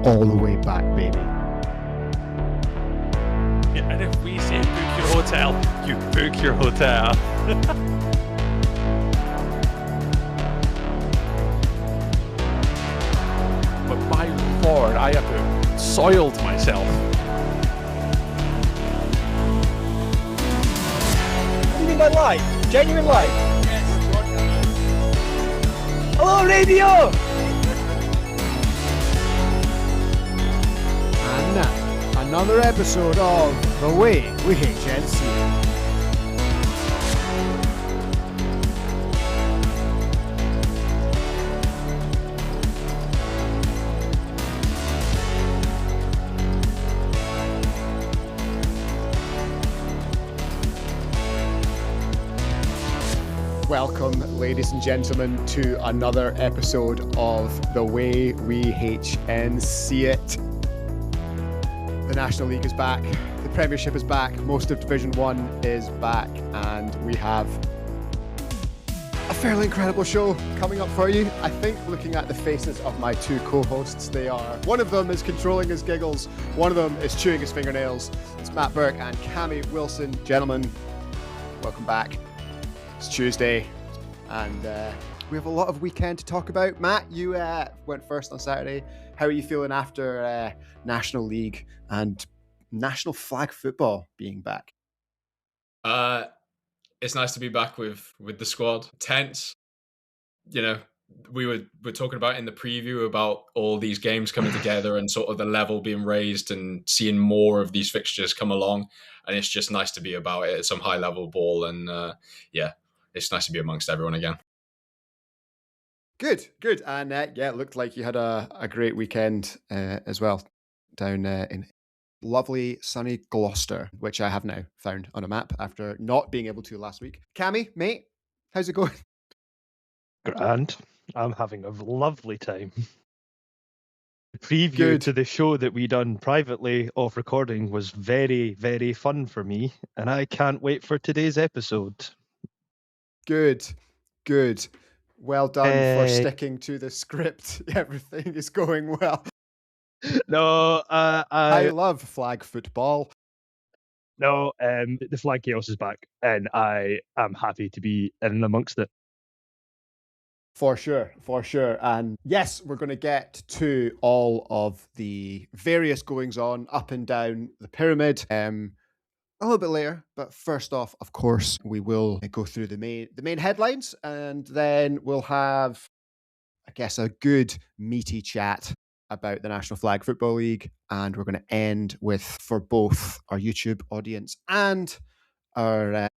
all the way back, baby. Yeah, and if we say book your hotel, you book your hotel. But my lord, I have soiled myself. What do you mean by live? Genuine live? Yes. Hello, radio! And now, another episode of The Way We Hitch and See. Welcome, ladies and gentlemen, to another episode of The Way We Hitch and See It. The National League is back, the Premiership is back, most of Division 1 is back, and we have a fairly incredible show coming up for you. I think, looking at the faces of my two co-hosts, one of them is controlling his giggles, one of them is chewing his fingernails. It's Matt Burke and Cammy Wilson. Gentlemen, welcome back. It's Tuesday, and we have a lot of weekend to talk about. Matt, you went first on Saturday. How are you feeling after National League and National Flag Football being back? It's nice to be back with the squad. Tense. You know, we're talking about in the preview about all these games coming together and sort of the level being raised and seeing more of these fixtures come along. And it's just nice to be about it at some high level ball. And it's nice to be amongst everyone again. Good. And it looked like you had a great weekend as well down in lovely sunny Gloucester, which I have now found on a map after not being able to last week. Cammy, mate, how's it going? Grand. I'm having a lovely time. The preview to the show that we done privately off recording was very, very fun for me, and I can't wait for today's episode. Good. Well done for sticking to the script. Everything is going well. No, I love flag football. No, the flag chaos is back, and I am happy to be in amongst it. For sure. And yes, we're going to get to all of the various goings on up and down the pyramid a little bit later. But first off, of course, we will go through the main headlines, and then we'll have, I guess, a good meaty chat about the National Flag Football League. And we're going to end with, for both our YouTube audience and our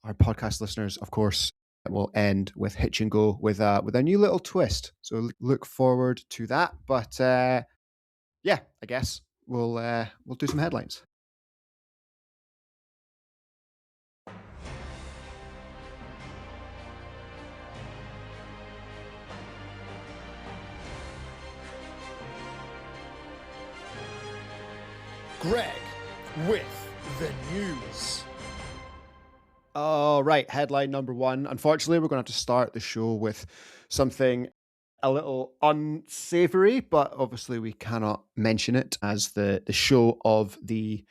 podcast listeners, of course, we'll end with Hitch and Go with a new little twist. So look forward to that. But I guess we'll do some headlines. Greg with the news. All right, headline number one. Unfortunately, we're going to have to start the show with something a little unsavory, but obviously we cannot mention it as the show of the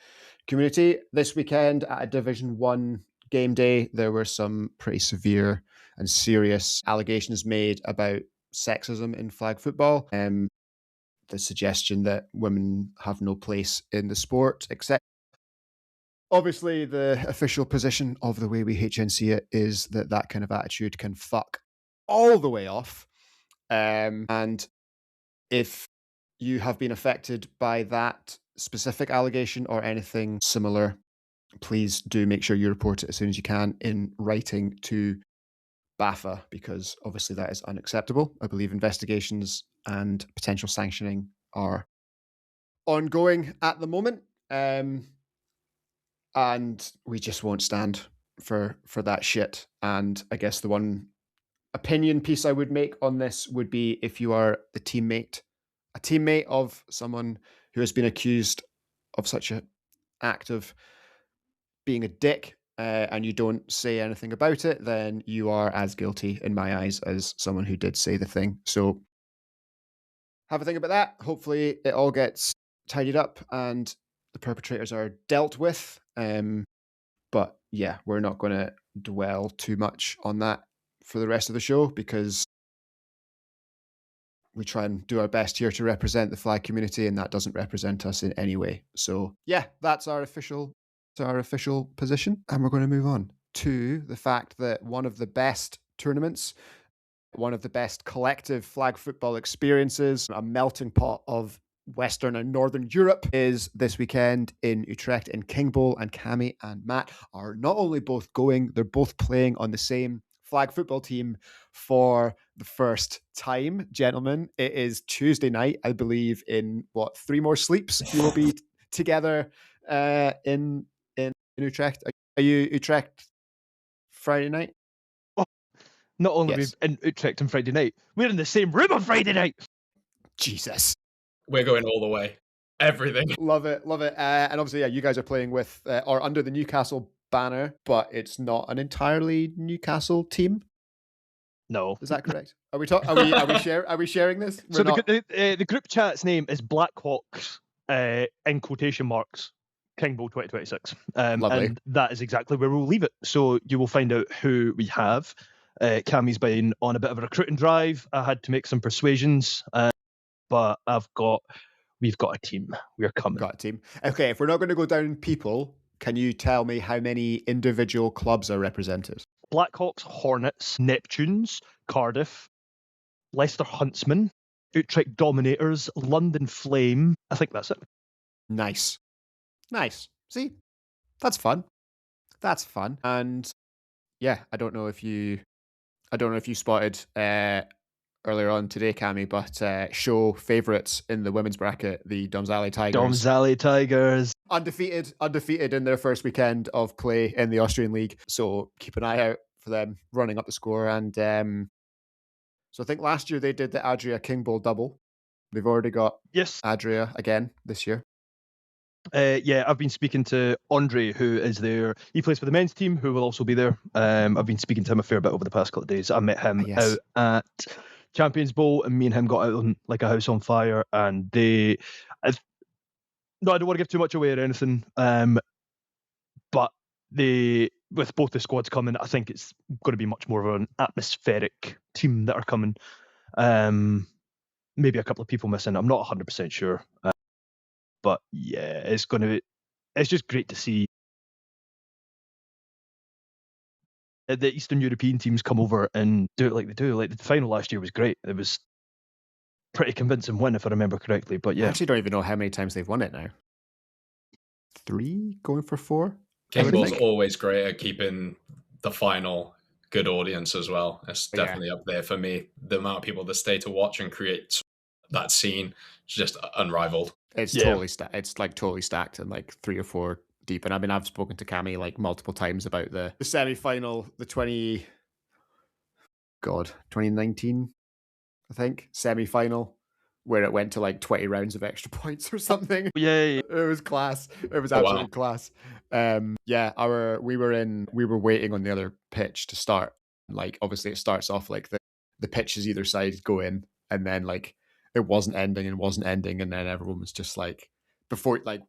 community. This weekend at a Division 1 game day, there were some pretty severe and serious allegations made about sexism in flag football. The suggestion that women have no place in the sport, except obviously the official position of the way we HNC it is that kind of attitude can fuck all the way off. And if you have been affected by that specific allegation or anything similar, please do make sure you report it as soon as you can in writing to BAFA, because obviously that is unacceptable. I believe investigations and potential sanctioning are ongoing at the moment. And we just won't stand for that shit. And I guess the one opinion piece I would make on this would be, if you are a teammate of someone who has been accused of such an act of being a dick, and you don't say anything about it, then you are as guilty in my eyes as someone who did say the thing. So have a think about that. Hopefully, it all gets tidied up and the perpetrators are dealt with. But yeah, we're not going to dwell too much on that for the rest of the show because we try and do our best here to represent the flag community, and that doesn't represent us in any way. So yeah, that's our official position, and we're going to move on to the fact that one of the best tournaments, one of the best collective flag football experiences, a melting pot of Western and Northern Europe is this weekend in Utrecht in King Bowl, and Cami and Matt are not only both going, they're both playing on the same flag football team for the first time. Gentlemen, it is Tuesday night, I believe, in 3 more sleeps you will be together in Utrecht. Are you Utrecht Friday night? Not only Yes. we in Utrecht on Friday night, we're in the same room on Friday night. Jesus. We're going all the way. Everything. Love it, love it. And obviously, yeah, you guys are playing with or under the Newcastle banner, but it's not an entirely Newcastle team. No. Is that correct? Are we sharing this? So the group chat's name is Blackhawks in quotation marks King Bowl 2026. Lovely. And that is exactly where we'll leave it. So you will find out who we have. Cammie's been on a bit of a recruiting drive. I had to make some persuasions, but we've got a team. We're coming. Got a team. Okay, if we're not going to go down people, can you tell me how many individual clubs are represented? Blackhawks, Hornets, Neptunes, Cardiff, Leicester Huntsmen, Utrecht Dominators, London Flame. I think that's it. Nice. See, that's fun. And yeah, I don't know if you spotted earlier on today, Cammy, but show favourites in the women's bracket, the Domzali Tigers. Domzali Tigers. Undefeated in their first weekend of play in the Austrian League. So keep an eye out for them running up the score. And so I think last year they did the Adria King Bowl double. They've already got Adria again this year. Yeah, I've been speaking to Andre, who is there. He plays for the men's team, who will also be there. I've been speaking to him a fair bit over the past couple of days. I met him out at Champions Bowl, and me and him got out on like a house on fire. And I don't want to give too much away or anything, but with both the squads coming, I think it's going to be much more of an atmospheric team that are coming. Maybe a couple of people missing. I'm not 100% sure. But yeah, it's just great to see the Eastern European teams come over and do it like they do. Like the final last year was great. It was pretty convincing win, if I remember correctly. But yeah, I actually don't even know how many times they've won it now. 3 going for 4. King Bowl's always great at keeping the final good audience as well. It's definitely up there for me. The amount of people that stay to watch and create that scene is just unrivaled. It's totally stacked. It's like totally stacked and like 3 or 4 deep. And I mean, I've spoken to Cammy like multiple times about the semi-final, the 2019, I think, semi-final, where it went to like 20 rounds of extra points or something. Yay. It was class. It was absolutely class. We were waiting on the other pitch to start. Like, obviously it starts off like the pitches either side go in, and then like it wasn't ending, and then everyone was just like, before, like,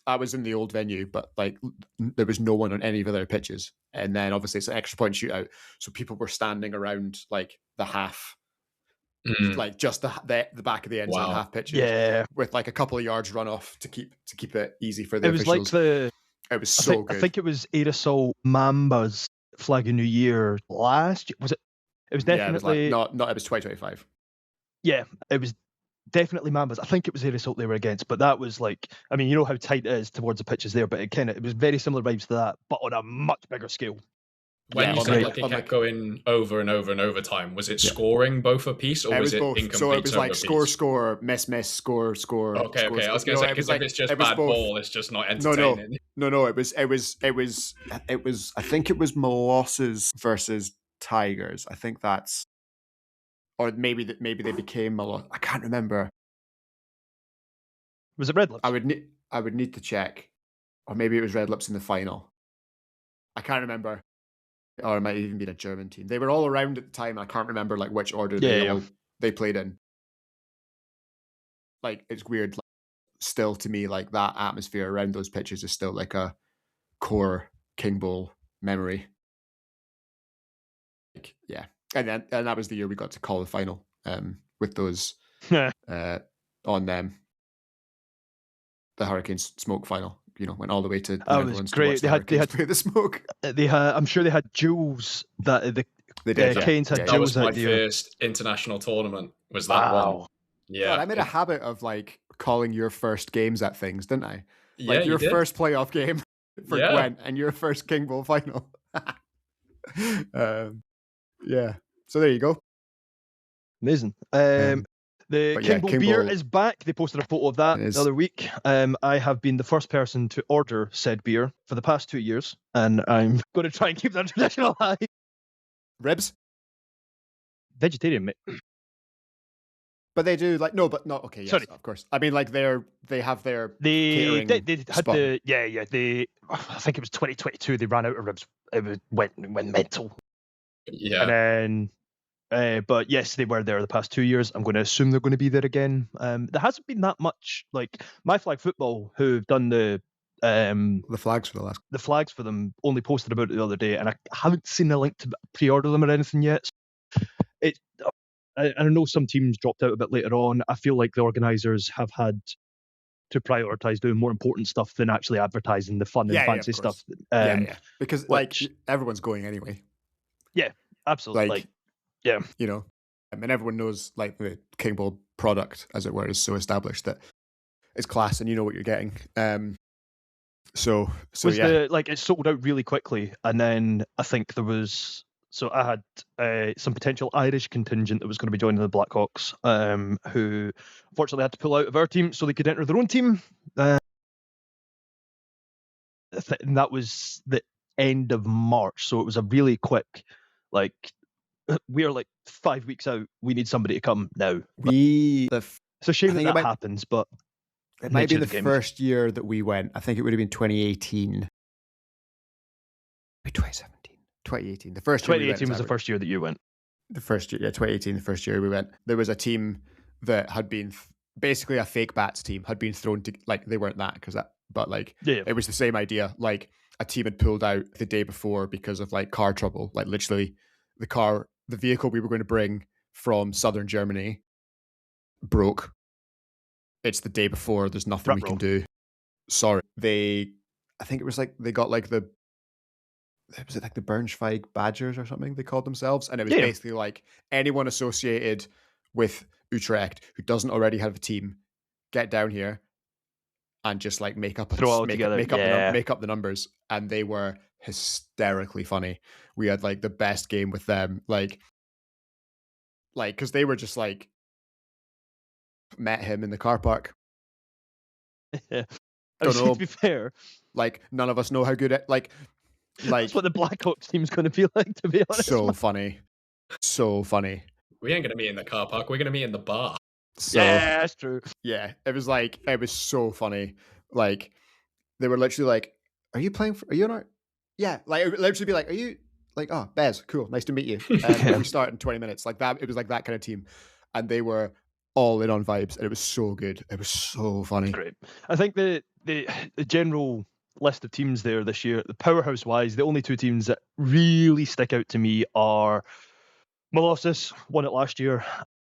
I was in the old venue, but like there was no one on any of the other pitches, and then obviously it's an extra point shootout, so people were standing around like the half, like just the back of the end zone half pitches, with like a couple of yards run off to keep it easy for the officials. It was so good. I think it was Aerosol Mamba's Flag of New Year last year. Was it? It was definitely it was it was 2025. Yeah, it was definitely Mambas. I think it was Aerosol they were against, but that was like, I mean, you know how tight it is towards the pitches there, but it was very similar vibes to that, but on a much bigger scale. When you said like it kept going over and over and over time, was it scoring both a piece, or was it incomplete? So it was like score, miss, score. Okay. I was going to say, because if it's just bad ball, it's just not entertaining. No. It was. I think it was Molosses versus Tigers. I think that's, or maybe they became Molosses. I can't remember. Was it Red Lips? I would need to check, or maybe it was Red Lips in the final. I can't remember. Or it might even be a German team. They were all around at the time. I can't remember like which order they played in. like it's weird. Like, still, to me, like that atmosphere around those pitches is still like a core King Bowl memory. Like, yeah, and that was the year we got to call the final with those on them. The Hurricanes smoke final, went all the way to New Orleans to watch the Hurricanes play the Smoke. I'm sure they had jewels that they did. Canes had That jewels was my that year. first international tournament. Was that one? Yeah, God, I made a habit of like calling your first games at things, didn't I? Yeah, like your first playoff game for Gwent and your first King Bowl final. Yeah. So there you go. Amazing. The King Bowl beer is back. They posted a photo of that the other week. I have been the first person to order said beer for the past 2 years, and I'm going to try and keep that tradition alive. Ribs? Vegetarian, mate. But they do okay, yes, sorry. Of course. I mean, like they have their catering they had spot. I think it was 2022. They ran out of ribs. It went mental. Yeah, and then. But yes, they were there the past 2 years. I'm going to assume they're going to be there again. There hasn't been that much. Like My Flag Football, who've done the flags for them, only posted about it the other day, and I haven't seen a link to pre-order them or anything yet. I know some teams dropped out a bit later on. I feel like the organisers have had to prioritise doing more important stuff than actually advertising the fun and fancy stuff. Because like everyone's going anyway. Yeah, absolutely. I mean, everyone knows like the King Bowl product, as it were, is so established that it's class and you know what you're getting. So it sold out really quickly, and then I think there was. So I had some potential Irish contingent that was going to be joining the Blackhawks, who unfortunately had to pull out of our team so they could enter their own team. And that was the end of March, so it was a really quick, like, we're like 5 weeks out. We need somebody to come now. It's a shame that happens, but it might be the first year that we went. I think it would have been 2018. 2018. The first year 2018 was the first year that you went. The first year, 2018, the first year we went. There was a team that had been basically a fake bats team, had been thrown to, like, they weren't that, it was the same idea. Like, a team had pulled out the day before because of like car trouble. Like, literally, the vehicle we were going to bring from southern Germany broke. It's the day before. There's nothing we can do. Sorry. I think it was like they got like the Braunschweig Badgers or something they called themselves, and it was basically like anyone associated with Utrecht who doesn't already have a team, get down here and just like make up the numbers. And they were hysterically funny. We had like the best game with them, like because they were just like, met him in the car park. Yeah. To be fair, like none of us know how good that's what the Blackhawks team's going to be like, to be honest. So funny. We ain't going to meet in the car park. We're going to meet in the bar. Yeah, that's true. Yeah, it was so funny. Like, they were literally like, are you on our... Yeah, like, it would literally be like, are you... Like, oh, Bez, cool, nice to meet you. And we start in 20 minutes. Like that, it was like that kind of team. And they were all in on vibes, and it was so good. It was so funny. Great. I think the general list of teams there this year, the powerhouse wise, the only two teams that really stick out to me are Molossus, won it last year,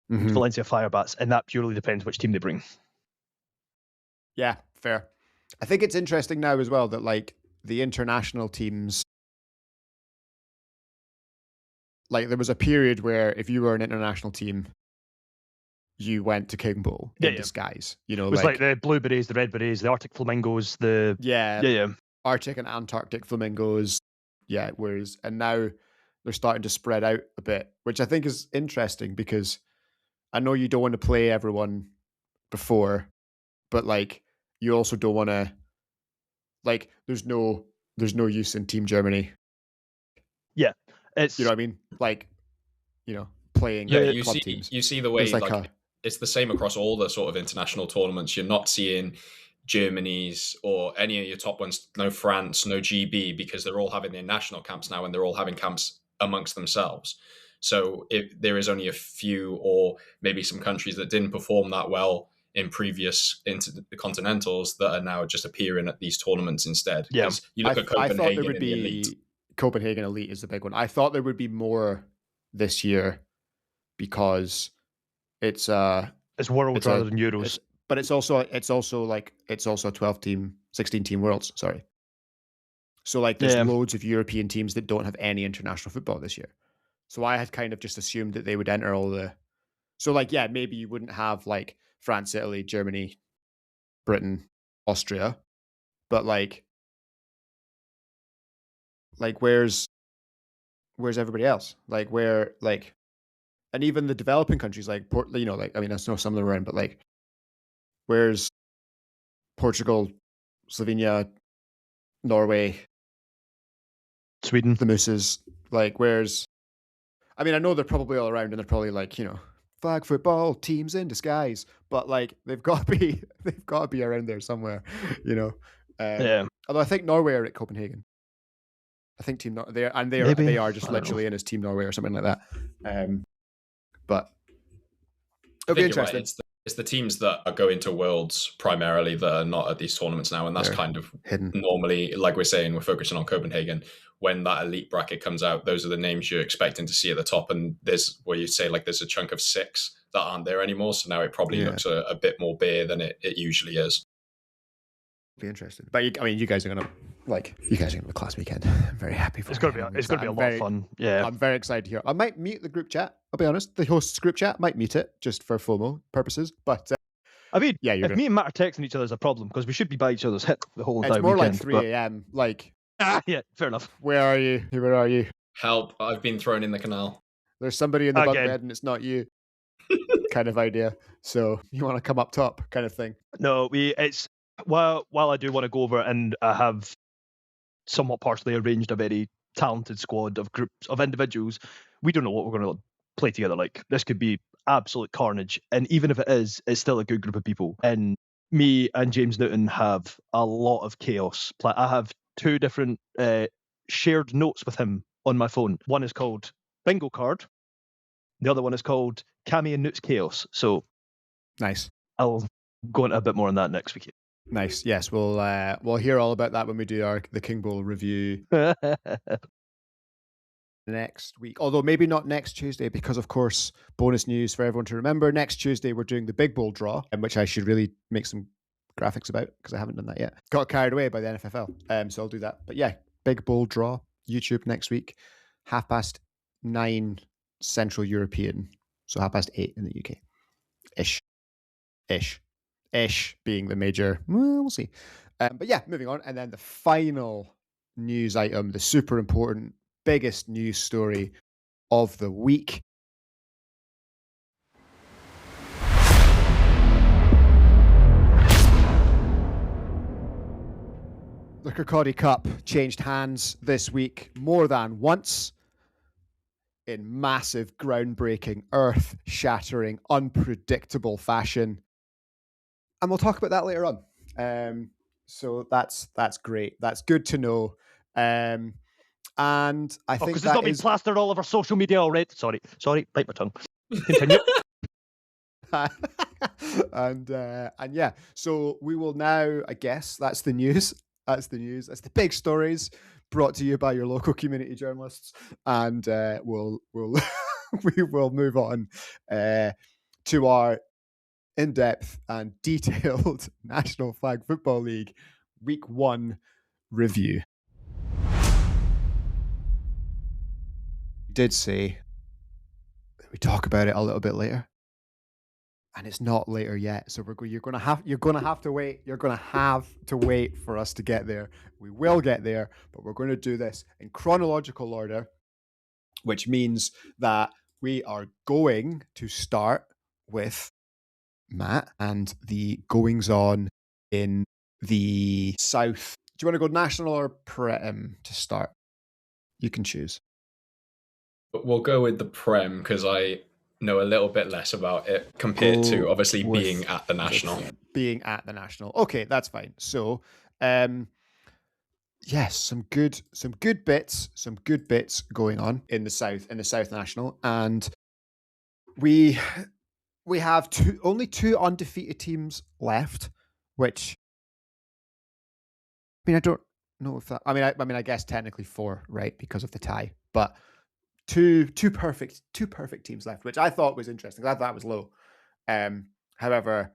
Valencia Firebats, and that purely depends which team they bring. Yeah, fair. I think it's interesting now as well that like the international teams, like there was a period where if you were an international team, you went to King Bowl in disguise. You know, it was like the Blue Berets, the Red Berets, the Arctic Flamingos, Arctic and Antarctic Flamingos. Yeah, and now they're starting to spread out a bit, which I think is interesting because I know you don't want to play everyone before, but like you also don't want to, like, there's no use in Team Germany. Yeah, it's, you know what I mean? Like, you know, playing club teams. You see the way it's the same across all the sort of international tournaments. You're not seeing Germany's or any of your top ones, no France, no GB, because they're all having their national camps now and they're all having camps amongst themselves. So if there is only a few or maybe some countries that didn't perform that well in previous intercontinentals that are now just appearing at these tournaments instead. Yeah. Because you look at I thought there Copenhagen would in the elite. be Copenhagen Elite is the big one. I thought there would be more this year because it's Worlds it's rather than Euros. but it's also a 12 team, 16 team Worlds. Sorry. So like there's loads of European teams that don't have any international football this year. So I had kind of just assumed that they would enter all the. So like maybe you wouldn't have like France, Italy, Germany, Britain, Austria, but like where's everybody else? Like where like, and even the developing countries like I know some of them are in, but like where's Portugal, Slovenia, Norway, Sweden, the Mooses? Like where's? I mean, I know they're probably all around, and they're probably like flag football teams in disguise, but like they've got to be around there somewhere, Although I think Norway are at Copenhagen. I think they are just literally in as Team Norway or something like that. But it'll be interesting. Right. It's the teams that are going to Worlds primarily that are not at these tournaments now, and that's kind of hidden. Normally, like we're saying, we're focusing on Copenhagen. When that elite bracket comes out, those are the names you're expecting to see at the top, and there's where you say like there's a chunk of 6 that aren't there anymore. So now it probably looks a bit more bare than it usually is. Be interesting, but you guys are gonna have a class weekend. I'm very happy for it's gonna be a lot of fun. Yeah, I'm very excited to hear. I might mute the group chat. I'll be honest, the host's group chat might mute it just for FOMO purposes. But I mean, if me and Matt are texting each other is a problem because we should be by each other's hip the whole entire weekend. It's more weekend, like 3 a.m. Like yeah, fair enough. Where are you? Where are you? Help! I've been thrown in the canal. There's somebody in the bunk bed and it's not you. Kind of idea. So you want to come up top, kind of thing. No, it's. While I do want to go over and I have somewhat partially arranged a very talented squad of groups of individuals, we don't know what we're going to play together like. This could be absolute carnage. And even if it is, it's still a good group of people. And me and James Newton have a lot of chaos. I have 2 different shared notes with him on my phone. One is called Bingo Card. The other one is called Cammy and Newt's Chaos. So nice. I'll go into a bit more on that next week. Nice. Yes, we'll hear all about that when we do the King Bowl review next week. Although maybe not next Tuesday, because of course, bonus news for everyone to remember. Next Tuesday we're doing the Big Bowl draw, which I should really make some graphics about because I haven't done that yet. Got carried away by the NFFL, so I'll do that. But yeah, Big Bowl draw YouTube next week, 9:30 Central European, so 8:30 in the UK, ish being the major. Well, we'll see. But yeah, moving on. And then the final news item, the super important, biggest news story of the week. The Kirkcaldy Cup changed hands this week more than once in massive, groundbreaking, earth-shattering, unpredictable fashion. And we'll talk about that later on. So that's great. That's good to know. And I think because it's not been plastered all over social media already. Sorry, bite my tongue. Continue. and yeah, so we will now, I guess, that's the news. That's the big stories brought to you by your local community journalists. And we'll we will move on to our in-depth and detailed National Flag Football League Week 1 review. We did say that we talk about it a little bit later, and it's not later yet. So you're gonna have to wait. You're gonna have to wait for us to get there. We will get there, but we're going to do this in chronological order, which means that we are going to start with Matt and the goings on in the south. Do you want to go national or Prem to start? You can choose. We'll go with the Prem because I know a little bit less about it compared to obviously being at the national. Being at the national. Okay, that's fine. So, yes, some good bits going on in the south national, and we we have only two undefeated teams left, which I don't know if that. I mean, I guess technically four, right, because of the tie, but two perfect teams left, which I thought was interesting. I thought it was low. However,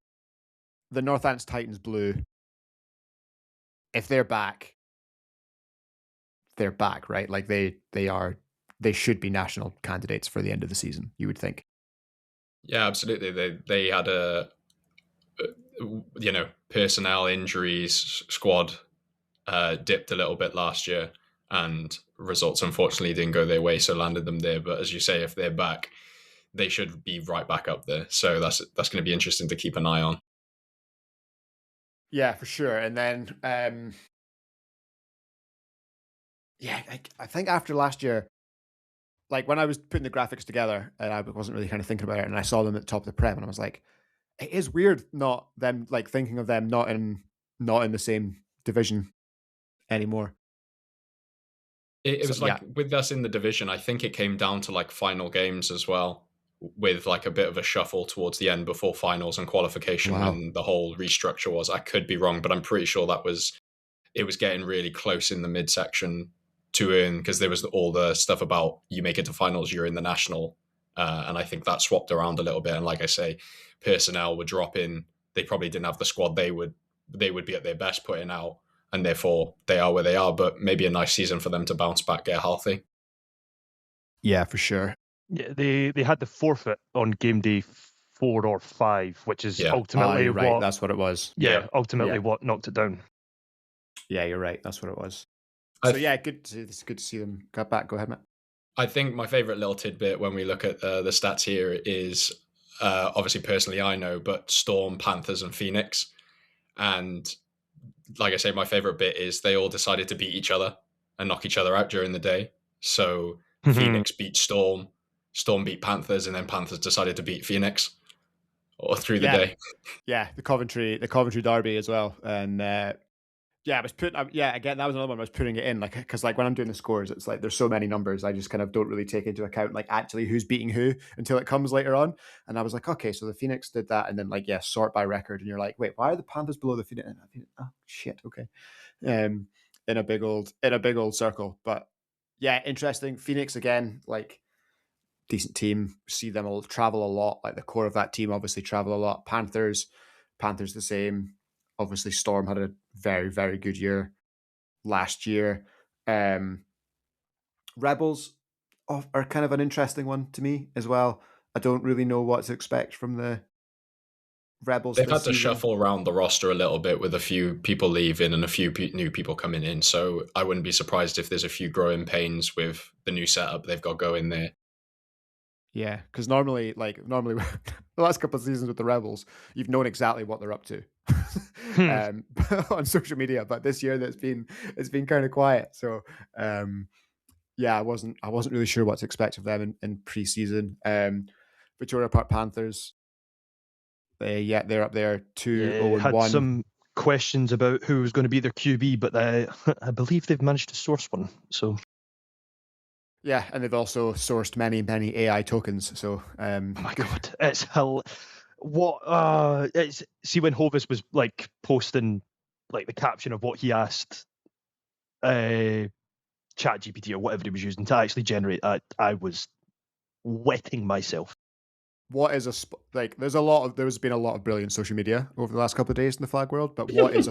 the Northants Titans Blue, if they're back, right? Like they should be national candidates for the end of the season. You would think. Yeah, absolutely. They had a personnel injuries squad dipped a little bit last year, and results unfortunately didn't go their way, so landed them there. But as you say, if they're back, they should be right back up there. So that's going to be interesting to keep an eye on. Yeah, for sure. And then, I think after last year, like when I was putting the graphics together and I wasn't really kind of thinking about it, and I saw them at the top of the prem, and I was like, it is weird not them, like thinking of them not in the same division anymore. It was with us in the division, I think it came down to like final games as well, with like a bit of a shuffle towards the end before finals and qualification when the whole restructure was. I could be wrong, but I'm pretty sure it was getting really close in the midsection to earn, because there was all the stuff about you make it to finals, you're in the national. And I think that swapped around a little bit. And like I say, personnel would drop in. They probably didn't have the squad they would be at their best putting out, and therefore they are where they are. But maybe a nice season for them to bounce back, get healthy. Yeah, for sure. Yeah, they had the forfeit on game day 4 or 5, which is ultimately right. That's what it was. Ultimately what knocked it down. Yeah, you're right. That's what it was. So it's good to see them got back. Go ahead, Matt. I think my favorite little tidbit when we look at the stats here is obviously personally I know, but Storm, Panthers, and Phoenix. And like I say, my favorite bit is they all decided to beat each other and knock each other out during the day. So Phoenix beat Storm, Storm beat Panthers, and then Panthers decided to beat Phoenix or through the day. Yeah, the Coventry derby as well. And I was putting, again, that was another one I was putting it in, like, because like when I'm doing the scores, it's like there's so many numbers, I just kind of don't really take into account like actually who's beating who until it comes later on. And I was like, okay, so the Phoenix did that, and then like sort by record, and you're like, wait, why are the Panthers below the Phoenix? Oh shit, okay. In a big old circle, but yeah, interesting. Phoenix again, like decent team. See them all travel a lot. Like the core of that team obviously travel a lot. Panthers the same. Obviously, Storm had a very, very good year last year. Rebels are kind of an interesting one to me as well. I don't really know what to expect from the Rebels. They've had to shuffle around the roster a little bit with a few people leaving and a few new people coming in. So I wouldn't be surprised if there's a few growing pains with the new setup they've got going there. Yeah, because normally the last couple of seasons with the Rebels, you've known exactly what they're up to on social media. But this year, it's been kind of quiet. So I wasn't really sure what to expect of them in preseason. Victoria Park Panthers, they're up there 2-0-1. Had some questions about who was going to be their QB, but I believe they've managed to source one. So. Yeah, and they've also sourced many AI tokens. So, oh my god, it's hell. See when Hovis was like posting like the caption of what he asked, ChatGPT or whatever he was using to actually generate that, I was wetting myself. What is there's been a lot of brilliant social media over the last couple of days in the flag world, but what is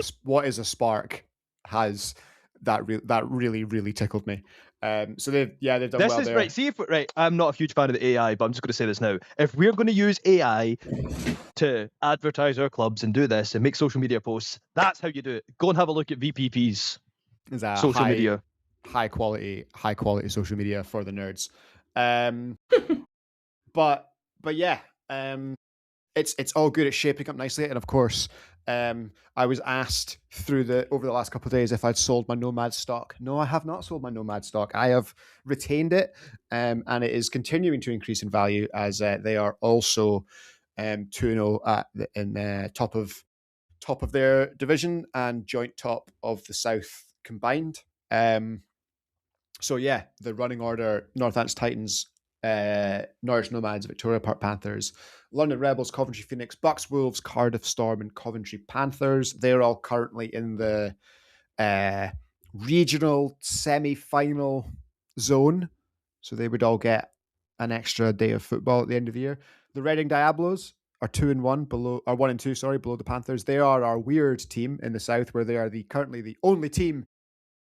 a spark has that really tickled me. So they've done this well is there. Right. I'm not a huge fan of the AI, but I'm just going to say this now. If we're going to use AI to advertise our clubs and do this and make social media posts, that's how you do it. Go and have a look at VPP's social media. High quality social media for the nerds. But yeah, it's all good. It's shaping up nicely, and of course, I was asked over the last couple of days if I'd sold my Nomad stock. No, I have not sold my Nomad stock. I have retained it, and it is continuing to increase in value as they are also 2-0 in top of their division and joint top of the South combined. So yeah, the running order: Northants Titans Norwich Nomads, Victoria Park Panthers, London Rebels, Coventry Phoenix, Bucks Wolves, Cardiff Storm, and Coventry Panthers. They're all currently in the regional semi-final zone, so they would all get an extra day of football at the end of the year. The Reading Diablos are 2-1 below, or 1-2, sorry, below the Panthers. They are our weird team in the south, where they are currently the only team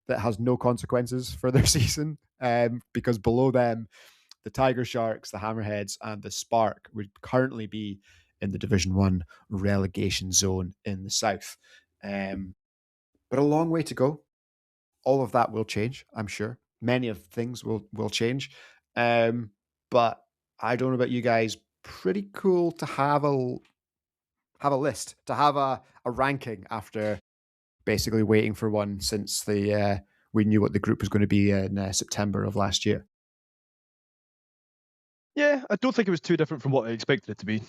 that has no consequences for their season, because below them, the Tiger Sharks, the Hammerheads, and the Spark would currently be in the Division 1 relegation zone in the south. But a long way to go. All of that will change, I'm sure. Many of things will change. But I don't know about you guys. Pretty cool to have a list, to have a ranking after basically waiting for one since we knew what the group was going to be in September of last year. Yeah, I don't think it was too different from what I expected it to be.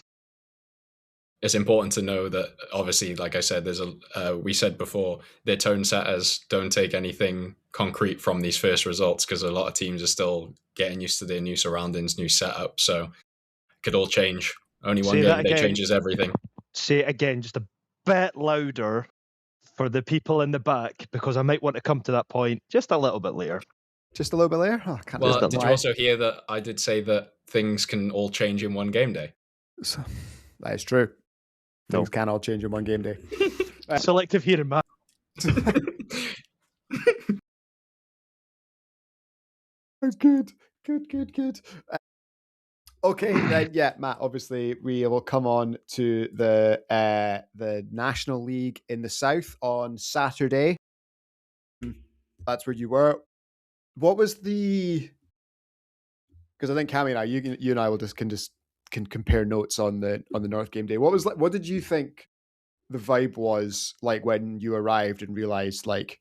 It's important to know that, obviously, like I said, we said before, their tone setters don't take anything concrete from these first results, because a lot of teams are still getting used to their new surroundings, new setup. So it could all change. Only one game day changes everything. Say it again, just a bit louder for the people in the back, because I might want to come to that point just a little bit later. Just a little bit later? Oh, well, did you also hear that I did say that things can all change in one game day? So, that is true. Things can all change in one game day. Selective hearing, Matt. Good. Okay, then, yeah, Matt, obviously we will come on to the National League in the South on Saturday. That's where you were. What was because I think Cammy and I, you and I will can compare notes on the North game day. What did you think the vibe was like when you arrived and realized, like,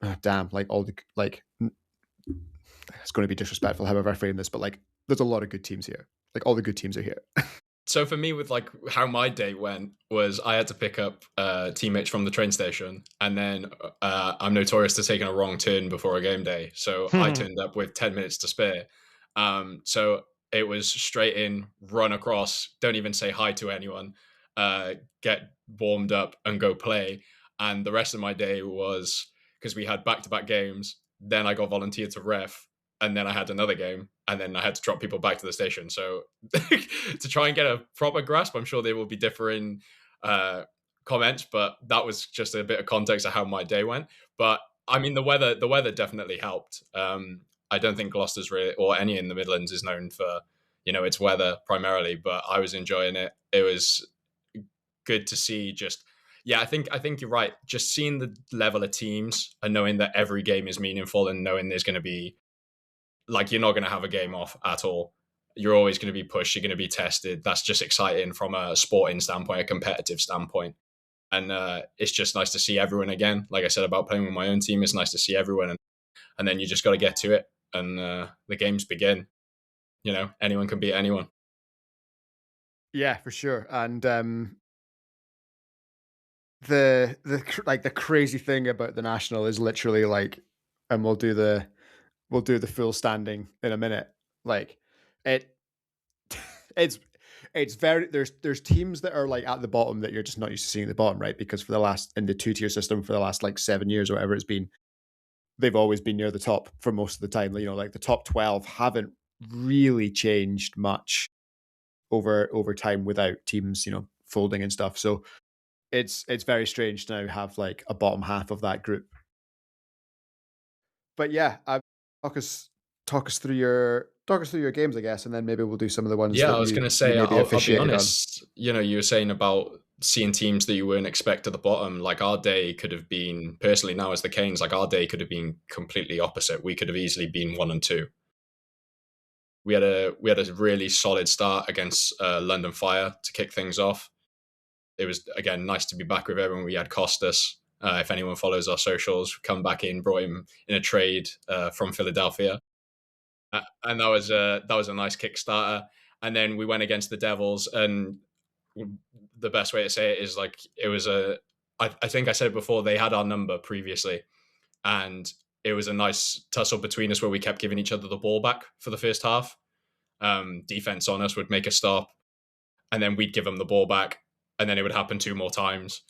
oh, damn, like all the, like, it's going to be disrespectful however I frame this, but like there's a lot of good teams here. Like all the good teams are here. So for me, with like how my day went, was I had to pick up teammates from the train station, and then I'm notorious for taking a wrong turn before a game day. So I turned up with 10 minutes to spare. So it was straight in, run across, don't even say hi to anyone, get warmed up and go play. And the rest of my day was, because we had back-to-back games, then I got volunteered to ref, and then I had another game, and then I had to drop people back to the station. So to try and get a proper grasp, I'm sure there will be differing comments, but that was just a bit of context of how my day went. But I mean, the weather definitely helped. I don't think Gloucester's really, or any in the Midlands, is known for, its weather primarily, but I was enjoying it. It was good to see just, yeah, I think you're right. Just seeing the level of teams and knowing that every game is meaningful, and knowing there's going to be, like, you're not going to have a game off at all. You're always going to be pushed. You're going to be tested. That's just exciting from a sporting standpoint, a competitive standpoint. And it's just nice to see everyone again. Like I said about playing with my own team, it's nice to see everyone. And then you just got to get to it. And the games begin. Anyone can beat anyone. Yeah, for sure. And the crazy thing about the National is literally like, and we'll do the full standing in a minute. Like it's very, there's teams that are like at the bottom that you're just not used to seeing at the bottom, right? Because in the 2-tier system for the last like 7 years or whatever it's been, they've always been near the top for most of the time. Like the top 12 haven't really changed much over time without teams, folding and stuff. So it's very strange to now have like a bottom half of that group. But yeah, talk us through your games, I guess, and then maybe we'll do some of the ones. Yeah, I was going to say, I'll be honest. You were saying about seeing teams that you weren't expect at the bottom. Like our day could have been, personally now as the Canes, like our day could have been completely opposite. We could have easily been 1 and 2. We had a really solid start against London Fire to kick things off. It was, again, nice to be back with everyone. We had Costas. If anyone follows our socials, come back in, brought him in a trade from Philadelphia. And that was a nice Kickstarter. And then we went against the Devils, and the best way to say it is like, it was I think I said before, they had our number previously, and it was a nice tussle between us where we kept giving each other the ball back for the first half. Defense on us would make a stop, and then we'd give them the ball back, and then it would happen 2 more times.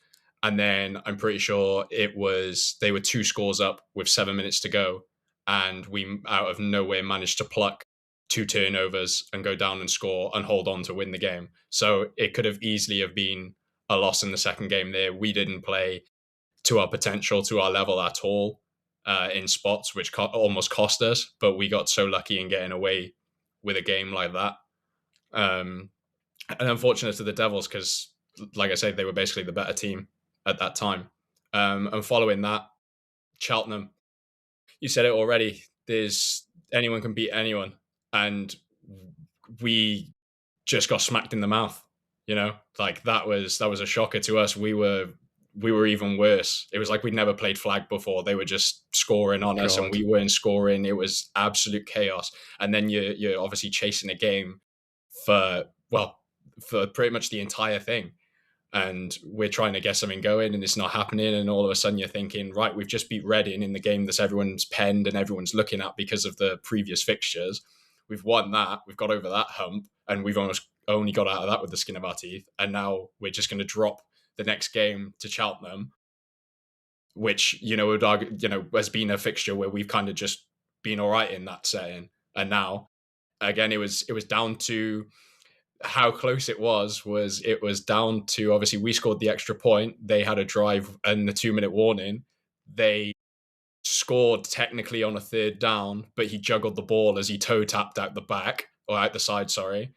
And then I'm pretty sure they were 2 scores up with 7 minutes to go, and we out of nowhere managed to pluck 2 turnovers and go down and score and hold on to win the game. So it could have easily have been a loss in the second game there. We didn't play to our potential, to our level at all in spots, which almost cost us. But we got so lucky in getting away with a game like that. And unfortunate to the Devils because, like I said, they were basically the better team at that time. And following that, Cheltenham, you said it already. Anyone can beat anyone, and we just got smacked in the mouth. Like that was a shocker to us. We were even worse. It was like we'd never played flag before. They were just scoring on us, and we weren't scoring. It was absolute chaos. And then you're obviously chasing a game for pretty much the entire thing. And we're trying to get something going and it's not happening. And all of a sudden you're thinking, right, we've just beat Reading in the game that everyone's penned and everyone's looking at because of the previous fixtures. We've won that. We've got over that hump and we've almost only got out of that with the skin of our teeth. And now we're just going to drop the next game to Cheltenham, which, would argue, has been a fixture where we've kind of just been all right in that setting. And now, again, it was down to how close it was down to, obviously we scored the extra point. They had a drive and the 2-minute warning. They scored technically on a third down, but he juggled the ball as he toe tapped out the back or out the side, sorry.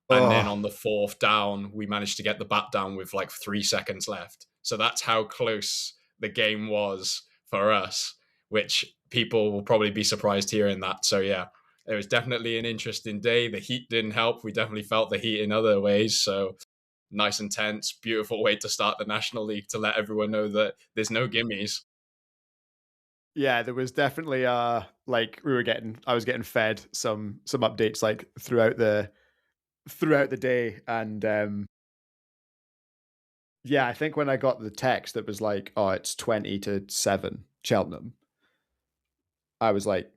And then on the 4th down, we managed to get the bat down with like 3 seconds left. So that's how close the game was for us, which people will probably be surprised hearing that. So yeah, it was definitely an interesting day. The heat didn't help. We definitely felt the heat in other ways. So nice and tense, beautiful way to start the National League to let everyone know that there's no gimmies. Yeah, there was definitely I was getting fed some updates like throughout the day. And yeah, I think when I got the text that was like, oh, it's 20-7 Cheltenham, I was like,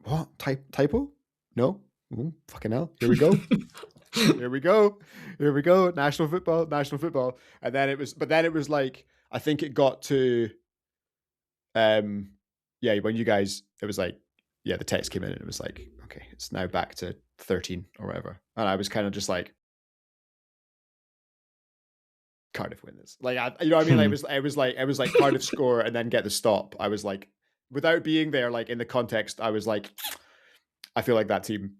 what? Typo? No? Fucking hell. Here we go. Here we go. National football. And then it was like, I think it got to, when you guys, it was like, the text came in and it was like, okay, it's now back to 13 or whatever. And I was kind of just like, Cardiff win this. Like, you know what I mean? Like, it was like Cardiff score and then get the stop. I was like, without being there, like in the context, I was like, I feel like that team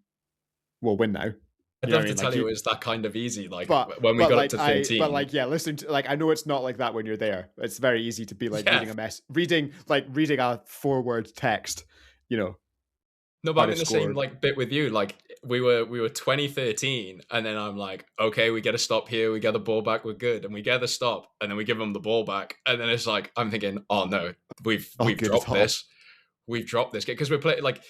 will win now. I'd love to tell you it was that kind of easy. Like when we got up to 13. Listen to, like, I know it's not like that when you're there. It's very easy to be like reading a 4-word text, No, but I'm in the same like bit with you. Like we were 2013, and then I'm like, okay, we get a stop here, we get the ball back, we're good, and we get the stop, and then we give them the ball back, and then it's like I'm thinking, oh no, we've dropped this, because we're playing like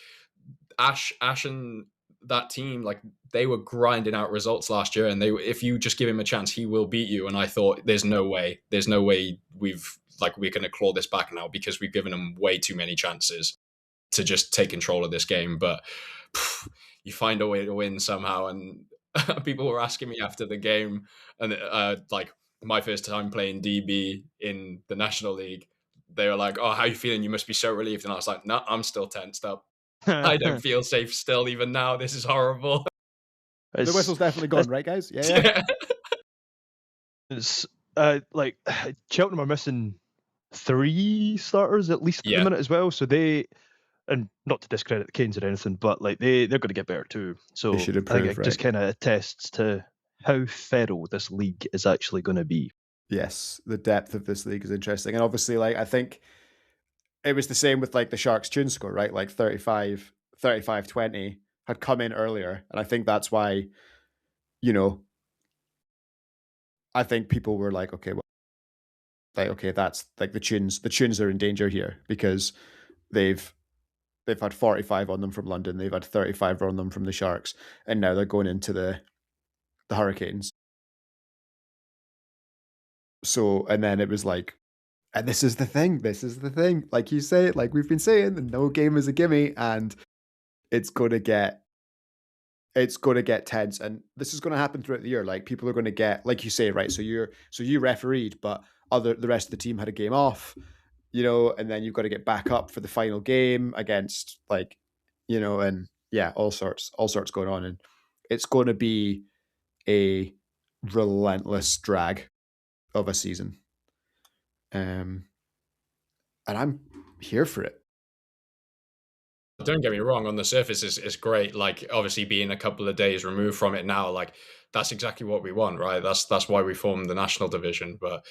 Ash and that team, like they were grinding out results last year, and if you just give him a chance, he will beat you. And I thought, there's no way we're going to claw this back now because we've given them way too many chances to just take control of this game. But you find a way to win somehow. And people were asking me after the game, and like my first time playing DB in the National League, they were like, oh, how are you feeling? You must be so relieved. And I was like, no, I'm still tensed up. I don't feel safe still, even now. This is horrible. The whistle's definitely gone, right, guys? Yeah. It's like Cheltenham are missing 3 starters at least at the minute as well. So and not to discredit the Canes or anything, but like they're going to get better too. So they should improve, I think it just kind of attests to how feral this league is actually going to be. Yes, the depth of this league is interesting, and obviously, like I think it was the same with like the Sharks tune score, right? Like 35-20 had come in earlier, and I think that's why, I think people were like, okay, well, like okay, that's like the tunes are in danger here because they've had 45 on them from London, they've had 35 on them from the Sharks, and now they're going into the Hurricanes. So, and then it was like, And this is the thing. This is the thing. Like you say, like we've been saying, no game is a gimme, and it's going to get tense. And this is going to happen throughout the year. Like people are going to get, like you say, right? So you refereed, but the rest of the team had a game off, and then you've got to get back up for the final game against and yeah, all sorts going on, and it's going to be a relentless drag of a season. And I'm here for it. Don't get me wrong, on the surface it's great. Like obviously being a couple of days removed from it now, like that's exactly what we want, right? That's why we formed the national division. But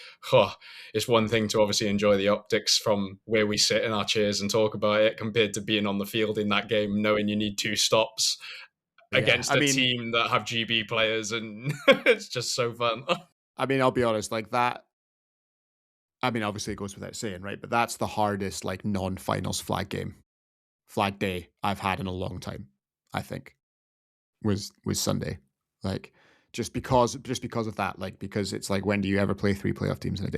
it's one thing to obviously enjoy the optics from where we sit in our chairs and talk about it, compared to being on the field in that game, knowing you need 2 stops against a team that have GB players, and it's just so fun. I mean, I'll be honest, like that. I mean, obviously it goes without saying, right? But that's the hardest like non-finals flag day I've had in a long time. I think was Sunday, like just because of that, like because it's like, when do you ever play 3 playoff teams in a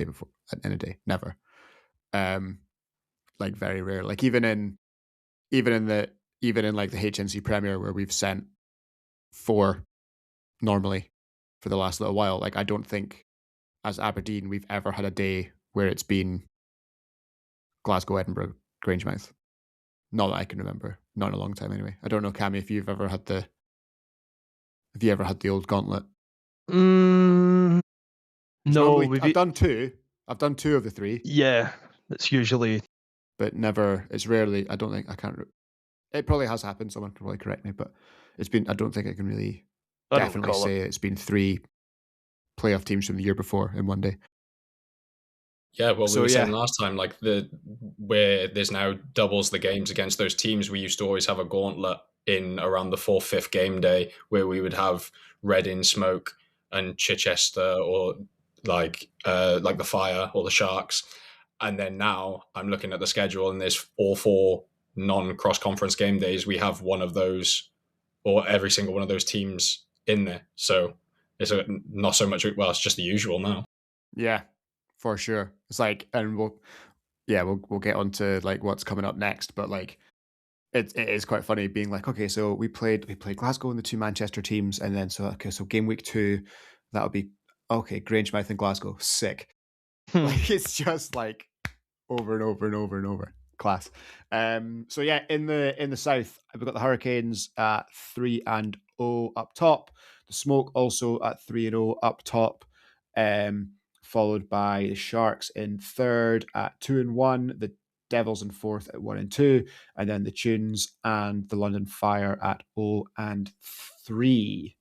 day? Never. Like very rare. Like even in like the HNC Premier, where we've sent 4 normally for the last little while, like I don't think as Aberdeen we've ever had a day where it's been Glasgow, Edinburgh, Grangemouth. Not that I can remember. Not in a long time anyway. I don't know, Cammy, if you've ever had the old gauntlet. No, I've done 2. I've done 2 of the 3. Yeah, it's usually, but never. It's rarely. I don't think I can't. It probably has happened. Someone can probably correct me, but it's been. I don't think I can really definitely say it's been 3 playoff teams from the year before in one day. Yeah, well, we were saying last time, like where there's now doubles the games against those teams. We used to always have a gauntlet in around the 4th, 5th game day, where we would have Reading, Smoke, and Chichester, or like the Fire or the Sharks. And then now I'm looking at the schedule, and there's all 4 non-cross conference game days. We have one of those, or every single one of those teams in there. So it's not so much. Well, it's just the usual now. Yeah. For sure. It's like, and we'll get onto like what's coming up next, but like it is quite funny being like, okay, so we played Glasgow and the 2 Manchester teams, and then so game week 2, that'll be okay, Grangemouth and Glasgow, sick. Like it's just like over and over and over and over. Class. So yeah, in the south, we've got the Hurricanes at 3-0 up top. The Smoke also at 3-0 up top. Followed by the Sharks in 3rd at 2-1, the Devils in 4th at 1-2, and then the Tunes and the London Fire at 0-3.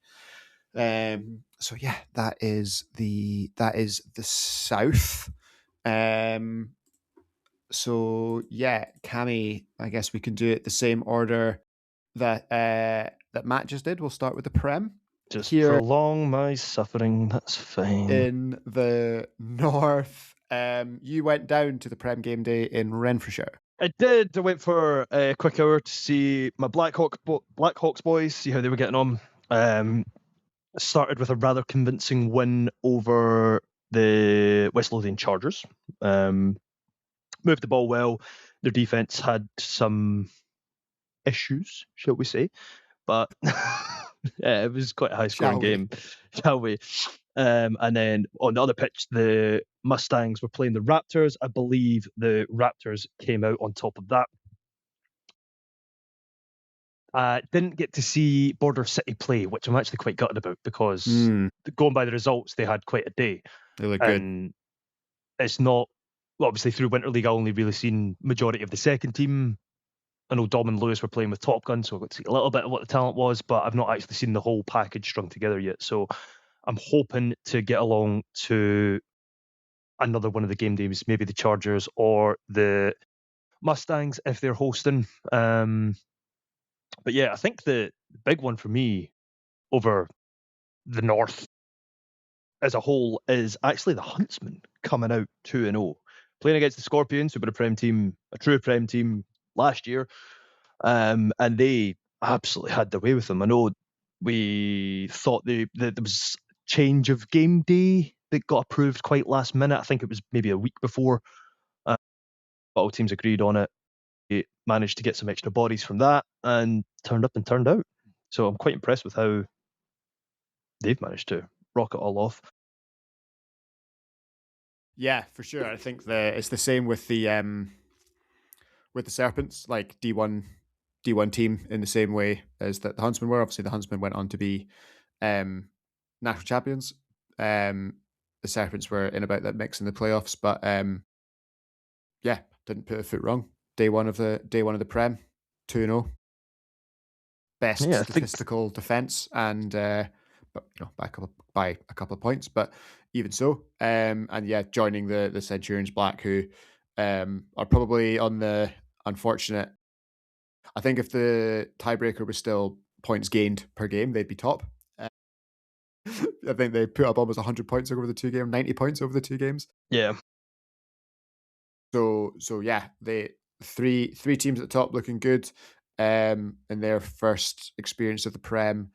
So yeah, that is the South. So yeah, Cammy, I guess we can do it the same order that Matt just did. We'll start with the Prem. Just prolong my suffering, that's fine. In the north, you went down to the Prem game day in Renfrewshire. I did. I went for a quick hour to see my Blackhawks boys, see how they were getting on. Started with a rather convincing win over the West Lothian Chargers. Moved the ball well. Their defense had some issues, shall we say, but yeah, it was quite a high-scoring game, shall we? And then on the other pitch, the Mustangs were playing the Raptors. I believe the Raptors came out on top of that. Didn't get to see Border City play, which I'm actually quite gutted about, because going by the results, they had quite a day. They look good. It's not, well, obviously through Winter League, I only really seen majority of the second team. I know Dom and Lewis were playing with Top Gun, so I got to see a little bit of what the talent was, but I've not actually seen the whole package strung together yet. So I'm hoping to get along to another one of the game days, maybe the Chargers or the Mustangs if they're hosting. But yeah, I think the big one for me over the North as a whole is actually the Huntsmen coming out 2-0. Playing against the Scorpions, who were a true Prem team last year, and they absolutely had their way with them. I know we thought there was change of game day that got approved quite last minute. I think it was maybe a week before but all teams agreed on it. It managed to get some extra bodies from that and turned up and turned out. So I'm quite impressed with how they've managed to rock it all off. Yeah, for sure. I think it's the same with the Serpents, like D1 team in the same way as that the Huntsmen were. Obviously, the Huntsmen went on to be national champions. The Serpents were in about that mix in the playoffs, but yeah, didn't put a foot wrong. Day one of the Prem, 2-0. Best statistical defense, and but by a couple of points, but even so, and yeah, joining the Centurions Black, who are probably on the unfortunate. I think if the tiebreaker was still points gained per game, they'd be top. I think they put up almost 100 points over the 2 games, 90 points over the 2 games. Yeah. So yeah, they three teams at the top looking good. In their first experience of the Prem.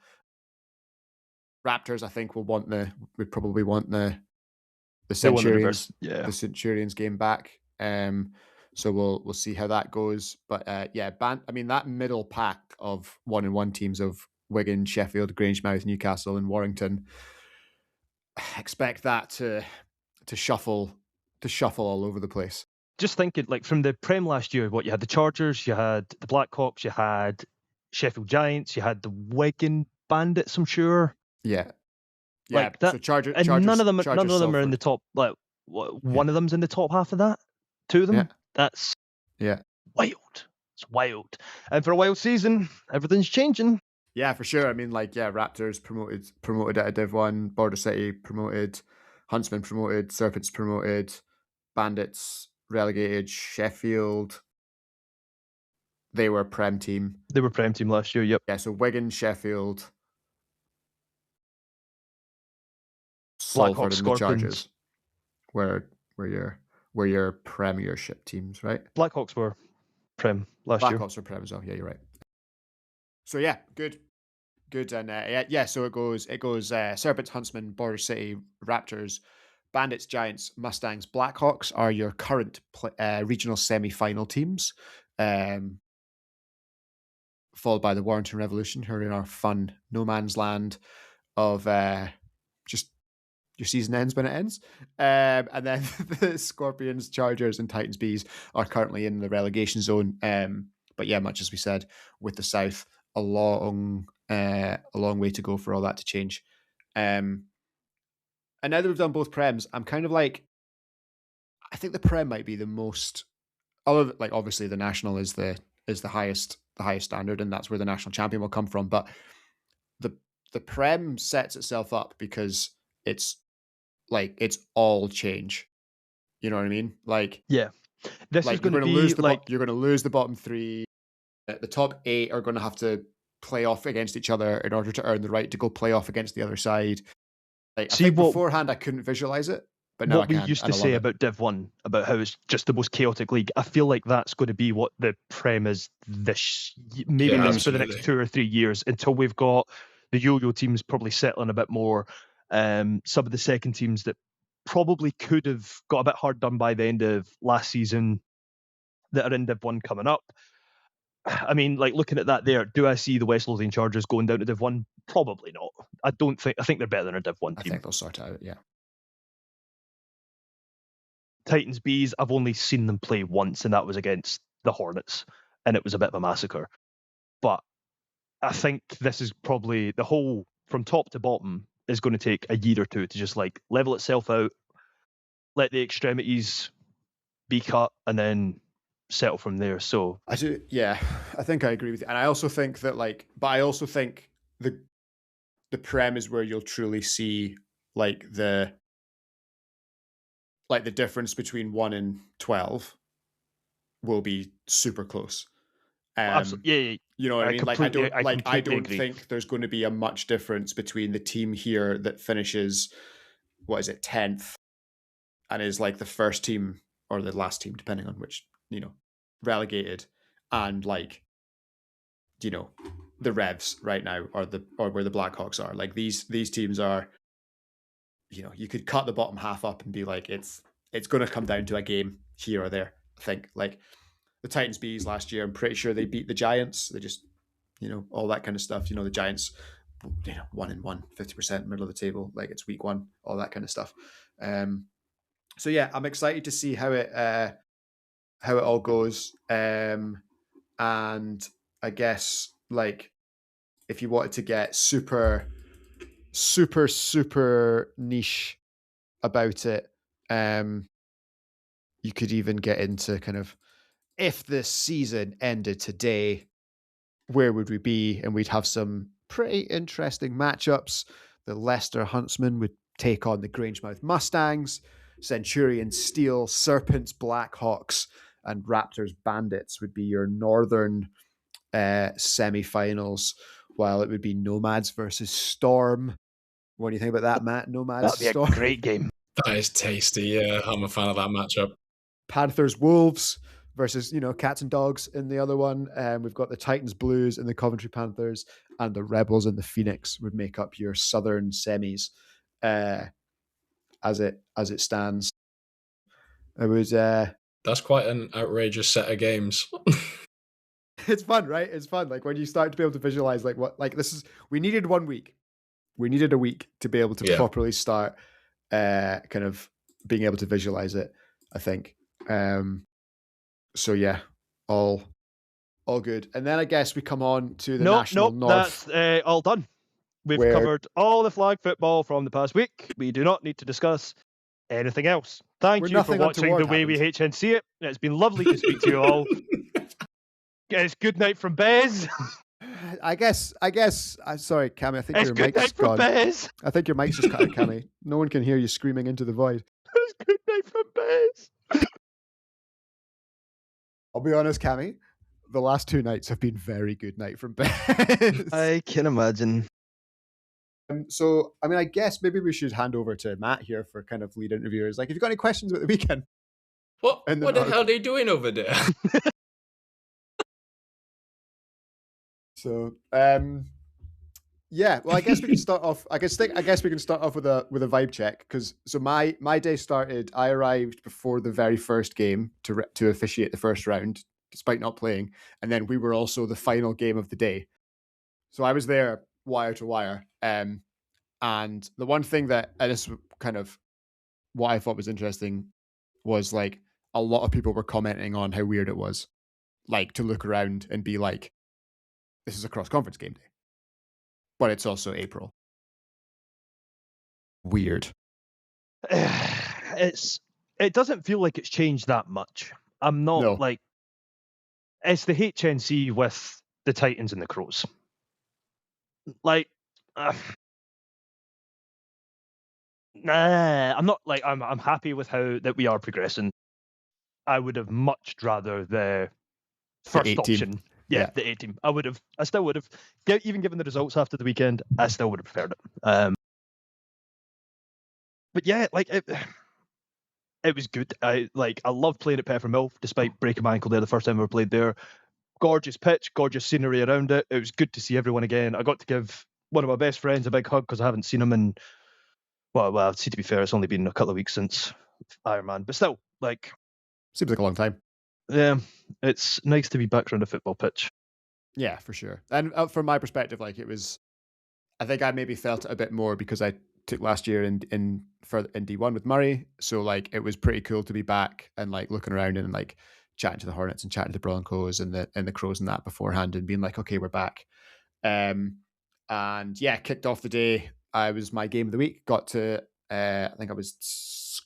Raptors, I think, would probably want the Centurions, the Centurions game back. So we'll see how that goes. But yeah, that middle pack of 1-1 teams of Wigan, Sheffield, Grangemouth, Newcastle, and Warrington. Expect that to shuffle all over the place. Just thinking, like from the Prem last year, you had the Chargers, you had the Blackhawks, you had Sheffield Giants, you had the Wigan Bandits, I'm sure. Yeah. Like that. So Chargers, none of them are in the top. Like one of them's in the top half of that. 2 of them. Yeah. That's wild. It's wild. And for a wild season, everything's changing. Yeah, for sure. I mean, Raptors promoted out of Div 1, Border City promoted, Huntsmen promoted, Serpents promoted, Bandits relegated, Sheffield. They were a Prem team. They were Prem team last year, yep. Yeah, so Wigan, Sheffield, Salford, and the Chargers were your Premiership teams, right? Blackhawks were Prem last year. Blackhawks were Prem as well. Yeah, you're right. So yeah, good, and yeah. So it goes. Serpents, Huntsmen, Border City, Raptors, Bandits, Giants, Mustangs, Blackhawks are your current regional semi-final teams. Followed by the Warrington Revolution, who are in our fun no man's land of just your season ends when it ends. And then the Scorpions, Chargers, and Titans Bees are currently in the relegation zone. But yeah, much as we said, with the South, a long way to go for all that to change. And now that we've done both Prems, I'm kind of like, I think the Prem might be the most, although like obviously the National is the highest standard, and that's where the national champion will come from. But the Prem sets itself up because it's all change. You know what I mean? Like, yeah, this is going to be you're going to lose the bottom 3. The top 8 are going to have to play off against each other in order to earn the right to go play off against the other side. Like, I think beforehand I couldn't visualize it. But now what we used to say about Div 1, about how it's just the most chaotic league, I feel like that's going to be what the Prem is maybe for the next 2 or 3 years, until we've got the yo-yo teams probably settling a bit more. Some of the second teams that probably could have got a bit hard done by the end of last season that are in Div 1 coming up. I mean, like looking at that there, do I see the West Lothian Chargers going down to Div 1? Probably not. I think they're better than a Div 1 team. I think they'll sort it out, yeah. Titans Bees, I've only seen them play once, and that was against the Hornets, and it was a bit of a massacre. But I think this is probably the whole, from top to bottom, is going to take a year or two to just like level itself out, let the extremities be cut, and then settle from there. So I do, yeah, I think I agree with you. And I also think that but I also think the Prem is where you'll truly see the difference between 1 and 12 will be super close. Absolutely. Yeah. You know what I mean? I don't agree. think there's going to be a much difference between the team here that finishes, 10th, and is like the first team or the last team, depending on which, relegated, and the Revs right now, or where the Blackhawks are. Like these teams are, you could cut the bottom half up and be like, it's going to come down to a game here or there. I think like the Titans bees last year, I'm pretty sure they beat the Giants. They just, all that kind of stuff. The Giants, 1-1, 50% middle of the table. Like it's week one, all that kind of stuff. So yeah, I'm excited to see how it all goes. And I guess like if you wanted to get super, super, super niche about it, you could even get into kind of, if this season ended today, where would we be? And we'd have some pretty interesting matchups. The Leicester Huntsmen would take on the Grangemouth Mustangs, Centurion Steel, Serpents Blackhawks, and Raptors Bandits would be your northern semi-finals, while it would be Nomads versus Storm. What do you think about that, Matt? Nomads, That'd be Storm. a great game. That is tasty. Yeah, I'm a fan of that matchup. Panthers Wolves versus Cats and Dogs in the other one. We've got the Titans Blues and the Coventry Panthers, and the Rebels and the Phoenix would make up your southern semis as it stands. It was that's quite an outrageous set of games. It's fun, right? It's fun. Like when you start to be able to visualize we needed 1 week. We needed a week to be able to properly start kind of being able to visualize it, I think. So yeah, all good. And then I guess we come on to the National North. That's all done. We've covered all the flag football from the past week. We do not need to discuss anything else. Thank you for watching The Way We Hitch and See It. It's been lovely to speak to you all. It's good night from Bez. I guess. Sorry, Cammy. I think it's your good mic's night from gone. Bez. I think your mic's just cut out, Cammy. No one can hear you screaming into the void. It's good night from Bez. I'll be honest, Cammy. The last 2 nights have been very good night from Bez. I can imagine. So, I mean, I guess maybe we should hand over to Matt here for kind of lead interviewers. Like, if you've got any questions about the weekend. What the hell are they doing over there? So, yeah. Well, I guess we can start off. I guess we can start off with a vibe check because my day started. I arrived before the very first game to officiate the first round, despite not playing, and then we were also the final game of the day. So I was there wire to wire. And the one thing that, and this kind of what I thought was interesting, was like a lot of people were commenting on how weird it was, like to look around and be like, this is a cross-conference game day, but it's also April. Weird. It doesn't feel like it's changed that much. I'm not like, it's the HNC with the Titans and the Crows. Like, I'm not like, I'm happy with how that we are progressing. I would have much rather the first option. Yeah, the A team. I still would have, even given the results after the weekend, I still would have preferred it. But yeah, like it was good. I loved playing at Peppermill, despite breaking my ankle there the first time I ever played there. Gorgeous pitch, gorgeous scenery around it. It was good to see everyone again. I got to give one of my best friends a big hug because I haven't seen him in, well, see, to be fair, it's only been a couple of weeks since Ironman, but still, like, seems like a long time. Yeah, it's nice to be back around a football pitch. Yeah, for sure. And from my perspective, like, it was, I think I maybe felt it a bit more because I took last year in D1 with Murray, so like it was pretty cool to be back and like looking around and like chatting to the Hornets and chatting to the Broncos and the Crows and that beforehand and being like, okay, we're back. And yeah, kicked off the day. I was my game of the week. Got to I think I was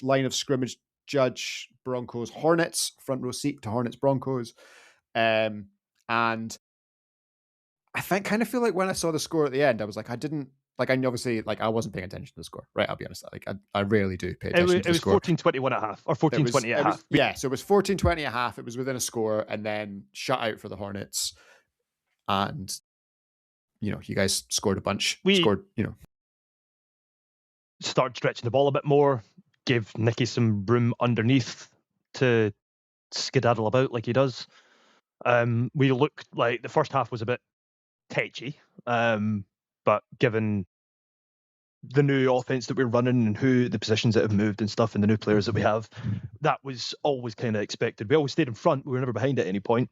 line of scrimmage judge Broncos Hornets, front row seat to Hornets Broncos. And I kind of feel like when I saw the score at the end, I was like, I obviously, like, I wasn't paying attention to the score, right? I'll be honest. Like, I rarely do pay attention to the score. It was 14-21.5 or 14-20.5. Yeah, so it was 14-20.5. It was within a score and then shut out for the Hornets. And, you guys scored a bunch. Started stretching the ball a bit more, gave Nicky some room underneath to skedaddle about like he does. We looked like the first half was a bit tetchy, but given the new offense that we're running and who the positions that have moved and stuff and the new players that we have, that was always kind of expected. We always stayed in front. We were never behind at any point,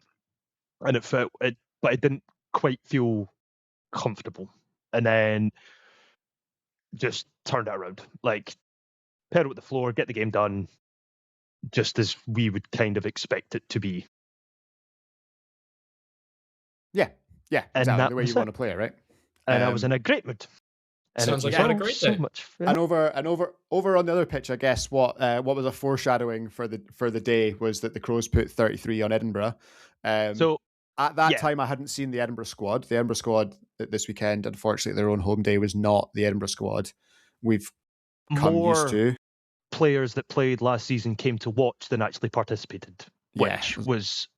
and but it didn't quite feel comfortable. And then just turned it around, like pedal with the floor, get the game done, just as we would kind of expect it to be. Yeah, And exactly that the way was you it. want to play it, right? And I was in a great mood. And Sounds it like was you had a all great so day. much fun. And over on the other pitch, I guess what was a foreshadowing for the day was that the Crows put 33 on Edinburgh. So at that yeah. time, I hadn't seen the Edinburgh squad. The Edinburgh squad this weekend, unfortunately, their own home day was not the Edinburgh squad we've come used more to. players that played last season came to watch than actually participated, Yeah. which was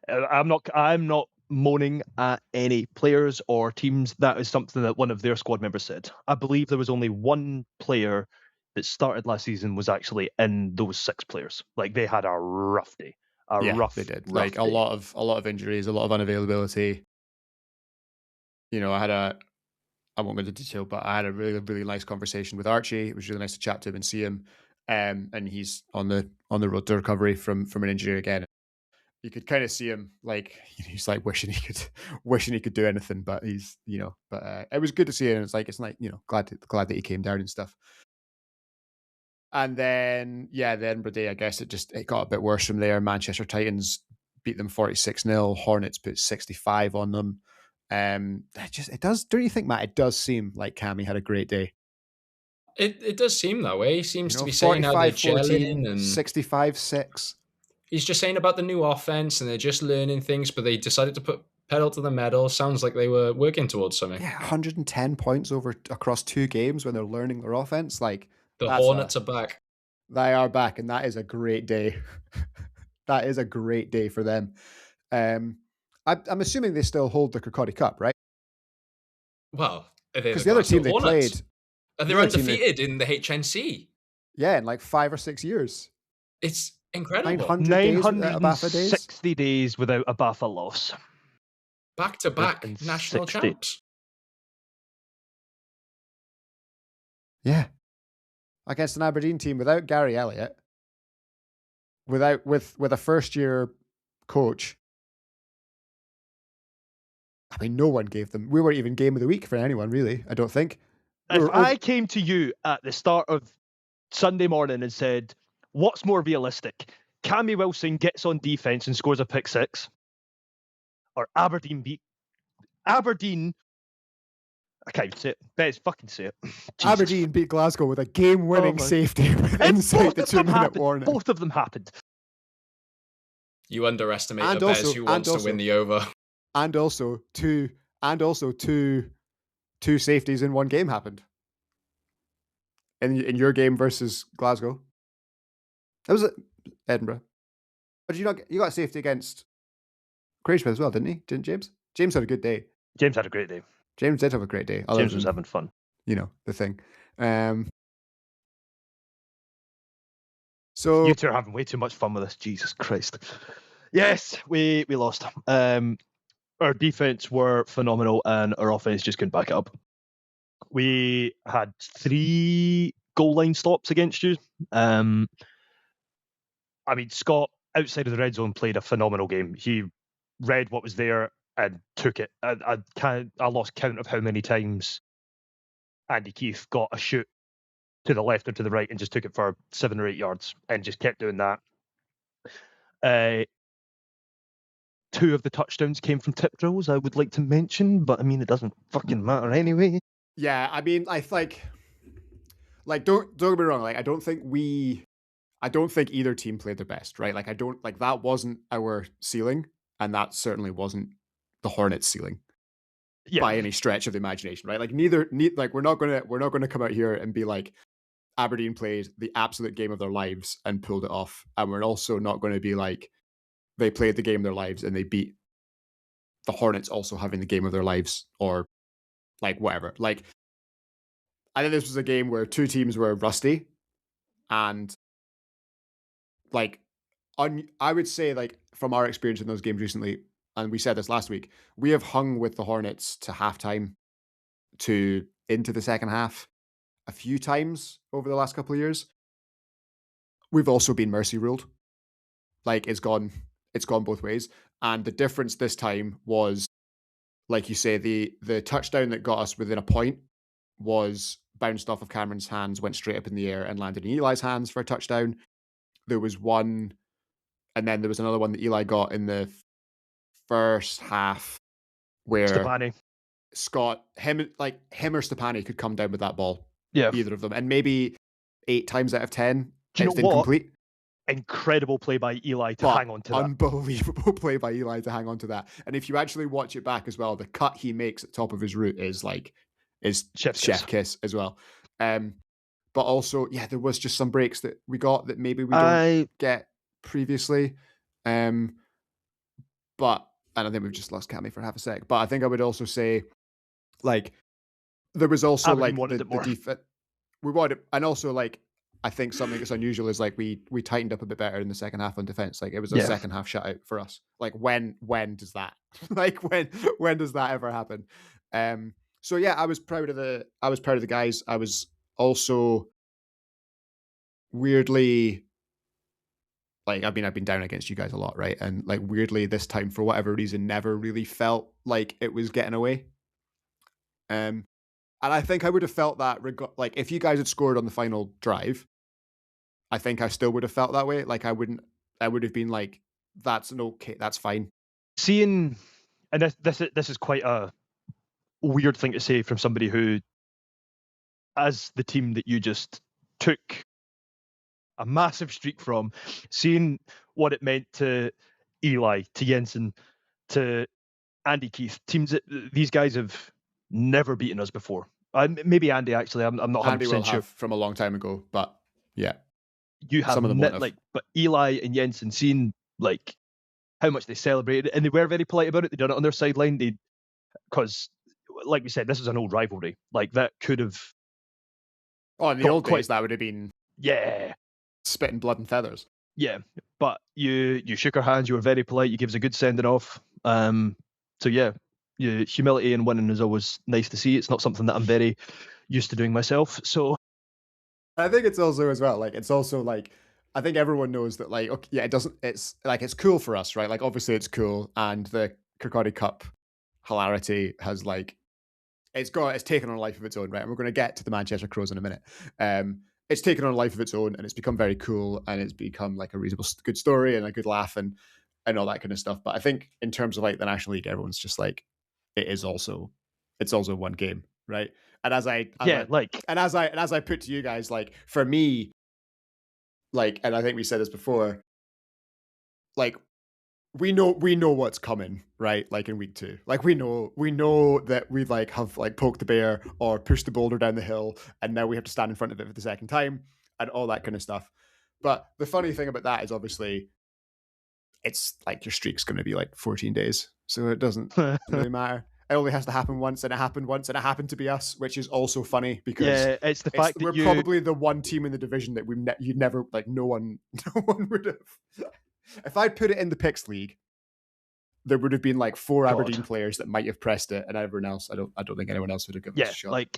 I'm not moaning at any players or teams. That is something that one of their squad members said. I believe there was only one player that started last season was actually in those 6 players. Like they had a rough day. They did. Like day. a lot of injuries, a lot of unavailability. You know, I won't go into detail, but I had a really, really nice conversation with Archie. It was really nice to chat to him and see him. And he's on the road to recovery from an injury again. You could kind of see him, like he's like wishing he could do anything, but he's but it was good to see him. It's like glad that he came down and stuff. And then the Edinburgh day, I guess it got a bit worse from there. Manchester Titans beat them 46-0. Hornets put 65 on them. It does. Don't you think, Matt? It does seem like Cammy had a great day. It does seem that way. He seems to be saying how they're 45-14, gelling and 65-6. He's just saying about the new offense and they're just learning things, but they decided to put pedal to the metal. Sounds like they were working towards something. Yeah, 110 points across 2 games when they're learning their offense. Like the Hornets are back. They are back, and that is a great day. That is a great day for them. I'm assuming they still hold the Kirkcaldy Cup, right? Well, because the other team they played, they're undefeated in the HNC. Yeah, in like 5 or 6 years. It's incredible. 960 days without a BAFA loss. Back-to-back national champs. Yeah. Against an Aberdeen team without Gary Elliott, with a first-year coach. I mean, no one gave them. We weren't even game of the week for anyone, really. I don't think. If I came to you at the start of Sunday morning and said, "What's more realistic? Cammy Wilson gets on defense and scores a pick 6, or Aberdeen beat Aberdeen." I can't even say it. Bez, fucking say it. Aberdeen beat Glasgow with a game-winning safety inside the 2-minute warning. Both of them happened. You underestimate the Bez who wants to win the over. And also two safeties in one game happened. In your game versus Glasgow. That was Edinburgh. But you got safety against Craigshire as well, didn't he? Didn't James? James had a good day. James had a great day. James did have a great day. James was having fun. You know, the thing. So you two are having way too much fun with this. Jesus Christ. Yes, we lost. Our defense were phenomenal and our offense just couldn't back it up. We had 3 goal line stops against you. I mean, Scott, outside of the red zone, played a phenomenal game. He read what was there and took it. I lost count of how many times Andy Keith got a shoot to the left or to the right and just took it for 7 or 8 yards and just kept doing that. 2 of the touchdowns came from tip drills, I would like to mention, but I mean, it doesn't fucking matter anyway. Yeah, I mean, I think, like, don't get me wrong, like, I don't think either team played their best, right? Like, that wasn't our ceiling, and that certainly wasn't the Hornets' ceiling by any stretch of the imagination, right? Like, like, we're not gonna come out here and be like, Aberdeen played the absolute game of their lives and pulled it off, and we're also not going to be like, they played the game of their lives and they beat the Hornets also having the game of their lives, or like whatever. Like, I think this was a game where 2 teams were rusty, and like, I would say, like, from our experience in those games recently, and we said this last week, we have hung with the Hornets to halftime to into the second half, a few times over the last couple of years. We've also been mercy ruled. Like it's gone both ways. And the difference this time was, like you say, the touchdown that got us within a point was bounced off of Cameron's hands, went straight up in the air and landed in Eli's hands for a touchdown. There was one, and then there was another one that Eli got in the first half where Stefani. Scott, him or Stepani could come down with that ball. Yeah. Either of them. And maybe 8 times out of 10, Do you it's know what? incomplete. Incredible play by Eli to hang on to that. Unbelievable play by Eli to hang on to that. And if you actually watch it back as well, the cut he makes at the top of his route is chef kiss as well. But also, yeah, there was just some breaks that we got that maybe we don't get previously. But, and I think we've just lost Cammy for half a sec. But I think I would also say, like, there was also Aberdeen like wanted the it more. defense. We wanted, and also like I think something that's unusual is like we tightened up a bit better in the second half on defense. Like it was a second half shutout for us. Like when does that? Like when does that ever happen? So yeah, I was proud of the guys. I was also weirdly, like, I've been down against you guys a lot, right? And like weirdly this time for whatever reason never really felt like it was getting away. And I think I would have felt that like if you guys had scored on the final drive, I think I still would have felt that way. Like I would have been like, that's fine. Seeing, and this is quite a weird thing to say from somebody who, as the team that you just took a massive streak from, seeing what it meant to Eli, to Jensen, to Andy Keith, teams that these guys have never beaten us before. Maybe Andy, actually. I'm not 100% Andy will sure. have from a long time ago, but yeah. You have some of them won't have. but Eli and Jensen, seeing like how much they celebrated, and they were very polite about it. They done it on their sideline. Because, like we said, this is an old rivalry. Like that could have. Oh, in the old days, that would have been spitting blood and feathers. Yeah, but you shook our hands. You were very polite. You gave us a good sending off. So yeah, humility and winning is always nice to see. It's not something that I'm very used to doing myself. So I think it's also as well, like, it's also like, I think everyone knows that, like, okay, yeah, it's like, it's cool for us, right? Like, obviously it's cool. And the Kirkcaldy Cup hilarity has like, it's taken on a life of its own, right? And we're going to get to the Manchester Crows in a minute. It's taken on a life of its own and it's become very cool and it's become like a reasonable, good story and a good laugh and all that kind of stuff. But I think in terms of like the National League, everyone's just like, it's also one game, right? And as I put to you guys, like for me, like, and I think we said this before, like we know what's coming, right? Like in week 2, like we know that we like have like poked the bear or pushed the boulder down the hill, and now we have to stand in front of it for the second time and all that kind of stuff. But the funny thing about that is obviously it's like your streak's going to be like 14 days, so it doesn't really matter. It only has to happen once, and it happened once, and it happened to be us, which is also funny because it's the fact that we're probably the one team in the division that you'd never, like, no one would have. If I'd put it in the Picks League, there would have been like 4 Aberdeen players that might have pressed it, and everyone else, I don't think anyone else would have given it a shot. Like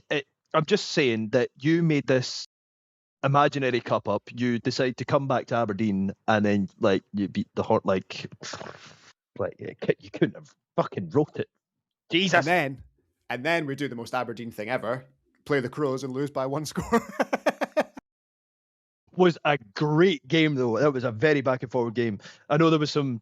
I'm just saying that you made this imaginary cup up. You decide to come back to Aberdeen, and then like you beat the Heart, like you couldn't have fucking wrote it. Jesus. And then we do the most Aberdeen thing ever: play the Crows and lose by 1 score. Was a great game though. That was a very back and forward game. I know there was some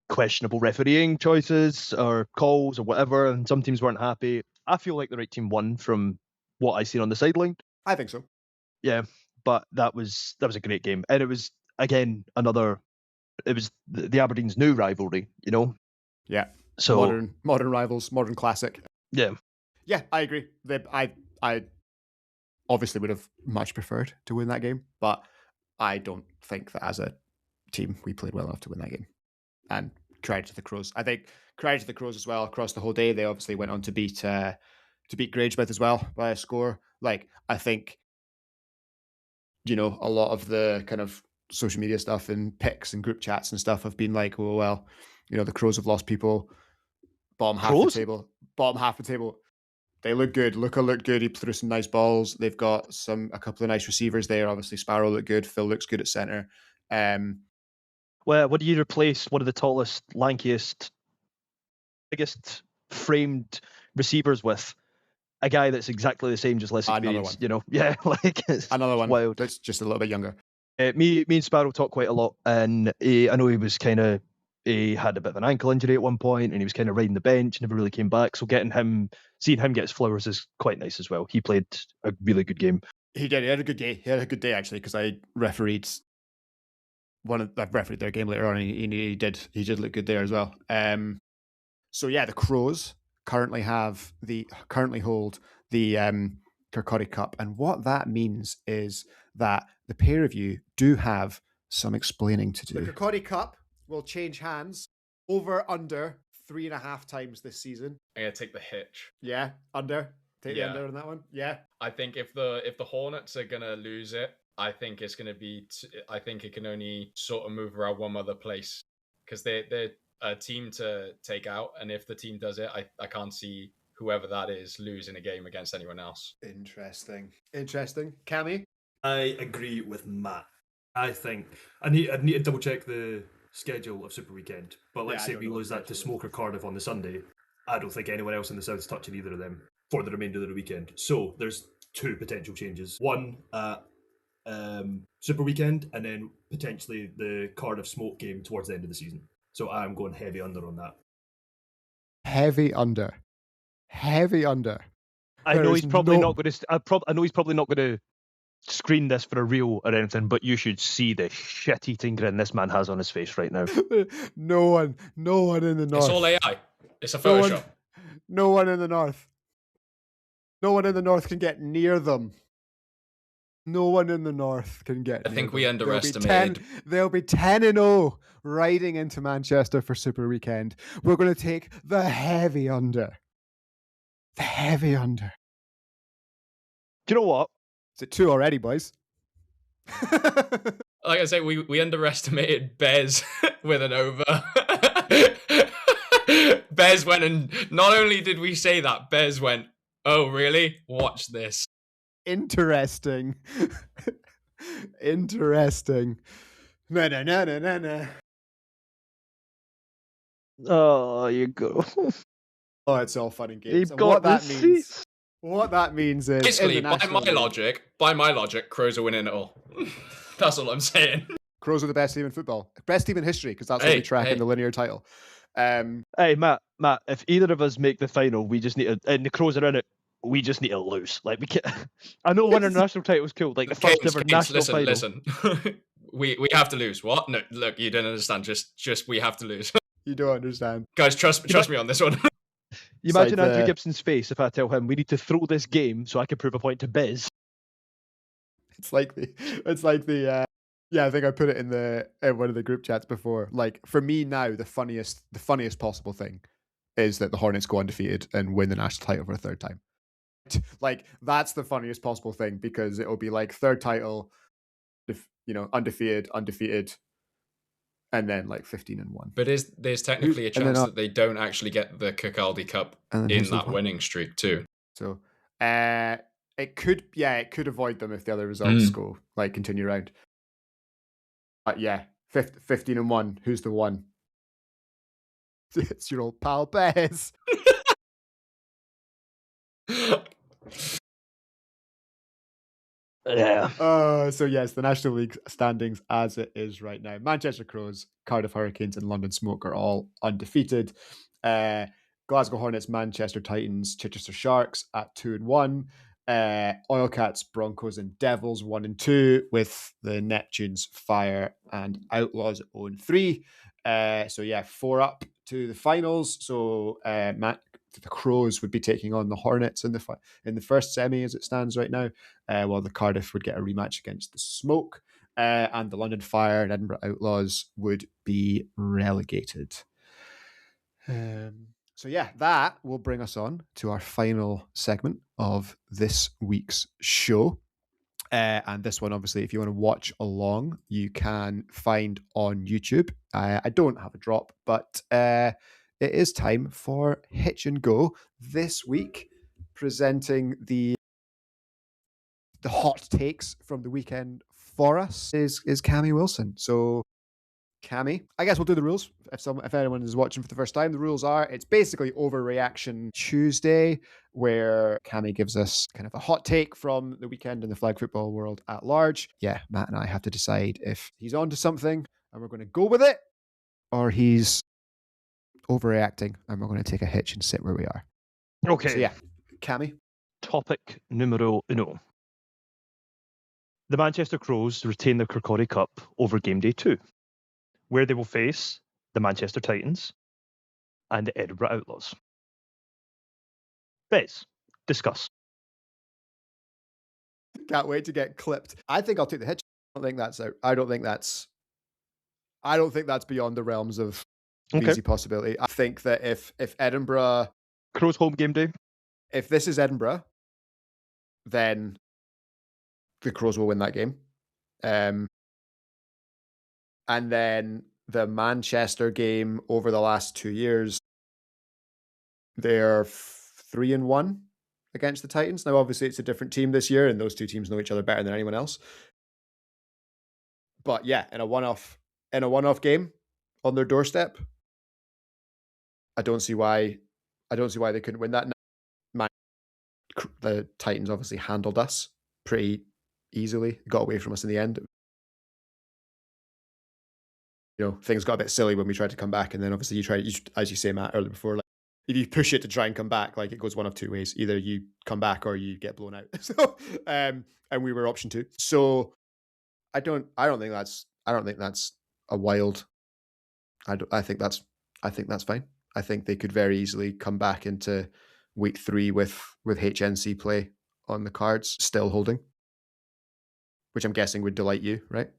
questionable refereeing choices or calls or whatever, and some teams weren't happy. I feel like the right team won from what I seen on the sideline. I think so. Yeah, but that was a great game, and it was again it was the Aberdeen's new rivalry, you know. Yeah. So modern rivals, modern classic. Yeah, I agree. I obviously would have much preferred to win that game, but I don't think that as a team we played well enough to win that game. And credit to the Crows. I think credit to the Crows as well across the whole day. They obviously went on to beat Grangemouth as well by a score. Like, I think, you know, a lot of the kind of social media stuff and picks and group chats and stuff have been like, oh, well, you know, the Crows have lost people. Bottom half of the table. They look good. Luca looked good. He threw some nice balls. They've got a couple of nice receivers there. Obviously, Sparrow looked good. Phil looks good at center. Well, what do you replace one of the tallest, lankiest, biggest framed receivers with? A guy that's exactly the same, just less experienced. Yeah, it's another one wild. that's just a little bit younger. Me and Sparrow talked quite a lot, and I know he was he had a bit of an ankle injury at one point, and he was kind of riding the bench, never really came back. So seeing him get his flowers is quite nice as well. He played a really good game. He did. He had a good day. He had a good day actually, because I refereed I've refereed their game later on, and he did look good there as well. So yeah, the Crows currently hold the Kirkcaldy Cup, and what that means is that the pair of you do have some explaining to do. The Kirkcaldy Cup will change hands under 3.5 times this season. I'm gonna take the Hitch. Yeah, under. Take the under on that one. Yeah, I think if the Hornets are gonna lose it, I think it's gonna be. I think it can only sort of move around one other place, because they're a team to take out, and if the team does it, I can't see whoever that is losing a game against anyone else. Interesting. Cammy? I agree with Matt. I think I need to double check the schedule of Super Weekend, but let's say we lose that to Smoke or Cardiff on the Sunday. I don't think anyone else in the South's touching either of them for the remainder of the weekend. So there's 2 potential changes. One at Super Weekend, and then potentially the Cardiff Smoke game towards the end of the season. So I'm going heavy under on that. Heavy under. I know he's probably not going to screen this for a reel or anything, but you should see the shit-eating grin this man has on his face right now. No one in the north. It's all AI. It's a Photoshop. No one in the north. No one in the north can get near them. No one in the north can get. I think we underestimated. They'll be 10-0 riding into Manchester for Super Weekend. We're going to take the heavy under. The heavy under. Do you know what? Is it 2 already, boys? Like I say, we underestimated Bez with an over. Bez went, and not only did we say that, Bez went, "Oh, really? Watch this." Interesting. No. Oh, you go. Oh, it's all fun and games. And what that means is, basically, by my logic, Crows are winning it all. That's all I'm saying. Crows are the best team in football, best team in history, because that's what we track in the linear title. Hey, Matt, if either of us make the final, we just need to, and the Crows are in it, we just need to lose. Like, we can't. I know winning a national title was cool, like the first ever national title. Listen. we have to lose. What? No, look, you don't understand. Just we have to lose. You don't understand, guys. Trust me on this one. You imagine Andrew Gibson's face if I tell him we need to throw this game so I can prove a point to Biz. It's like the. Yeah, I think I put it in one of the group chats before. Like, for me now, the funniest possible thing is that the Hornets go undefeated and win the national title for a third time. Like, that's the funniest possible thing, because it'll be like third title, undefeated, and then like 15-1. But there's technically a chance that they don't actually get the Kirkcaldy Cup in that winning streak too. So it could avoid them if the other results continue around. But yeah, 15-1. Who's the one? It's your old pal Bez. Yeah. So yes, the National League standings as it is right now. Manchester Crows, Cardiff Hurricanes, and London Smoke are all undefeated. Glasgow Hornets, Manchester Titans, Chichester Sharks at 2-1. Oil Cats, Broncos, and Devils 1-2, with the Neptunes, Fire, and Outlaws at 0-3. So yeah, 4 up to the finals. So the Crows would be taking on the Hornets in the first semi as it stands right now, while the Cardiff would get a rematch against the Smoke, and the London Fire and Edinburgh Outlaws would be relegated. So yeah, that will bring us on to our final segment of this week's show. And this one, obviously, if you want to watch along, you can find on YouTube. I don't have a drop, but it is time for Hitch and Go this week, presenting the hot takes from the weekend for us is Cammy Wilson. So Cammy, I guess we'll do the rules if anyone is watching for the first time. The rules are, it's basically Overreaction Tuesday, where Cammy gives us kind of a hot take from the weekend in the flag football world at large. Yeah, Matt and I have to decide if he's onto something and we're going to go with it, or he's overreacting and we're going to take a hitch and sit where we are. Okay. So yeah, Cammy. Topic numero uno. The Manchester Crows retain the Kirkcaldy Cup over game day 2, where they will face the Manchester Titans and the Edinburgh Outlaws. Bez, discuss. Can't wait to get clipped. I think I'll take the hitch. I don't think that's out. I don't think that's beyond the realms of easy possibility. I think that if Edinburgh Crows home game day, if this is Edinburgh, then the Crows will win that game. And then the Manchester game over the last 2 years, they're 3-1 against the Titans. Now, obviously, it's a different team this year, and those two teams know each other better than anyone else. But yeah, in a one-off game on their doorstep, I don't see why they couldn't win that. The Titans obviously handled us pretty easily, got away from us in the end. You know, things got a bit silly when we tried to come back, and then obviously as you say, Matt, earlier before, like, if you push it to try and come back, like, it goes one of two ways: either you come back or you get blown out. So, and we were option 2. So, I don't think that's a wild. I think that's fine. I think they could very easily come back into week 3 with HNC play on the cards, still holding, which I'm guessing would delight you, right?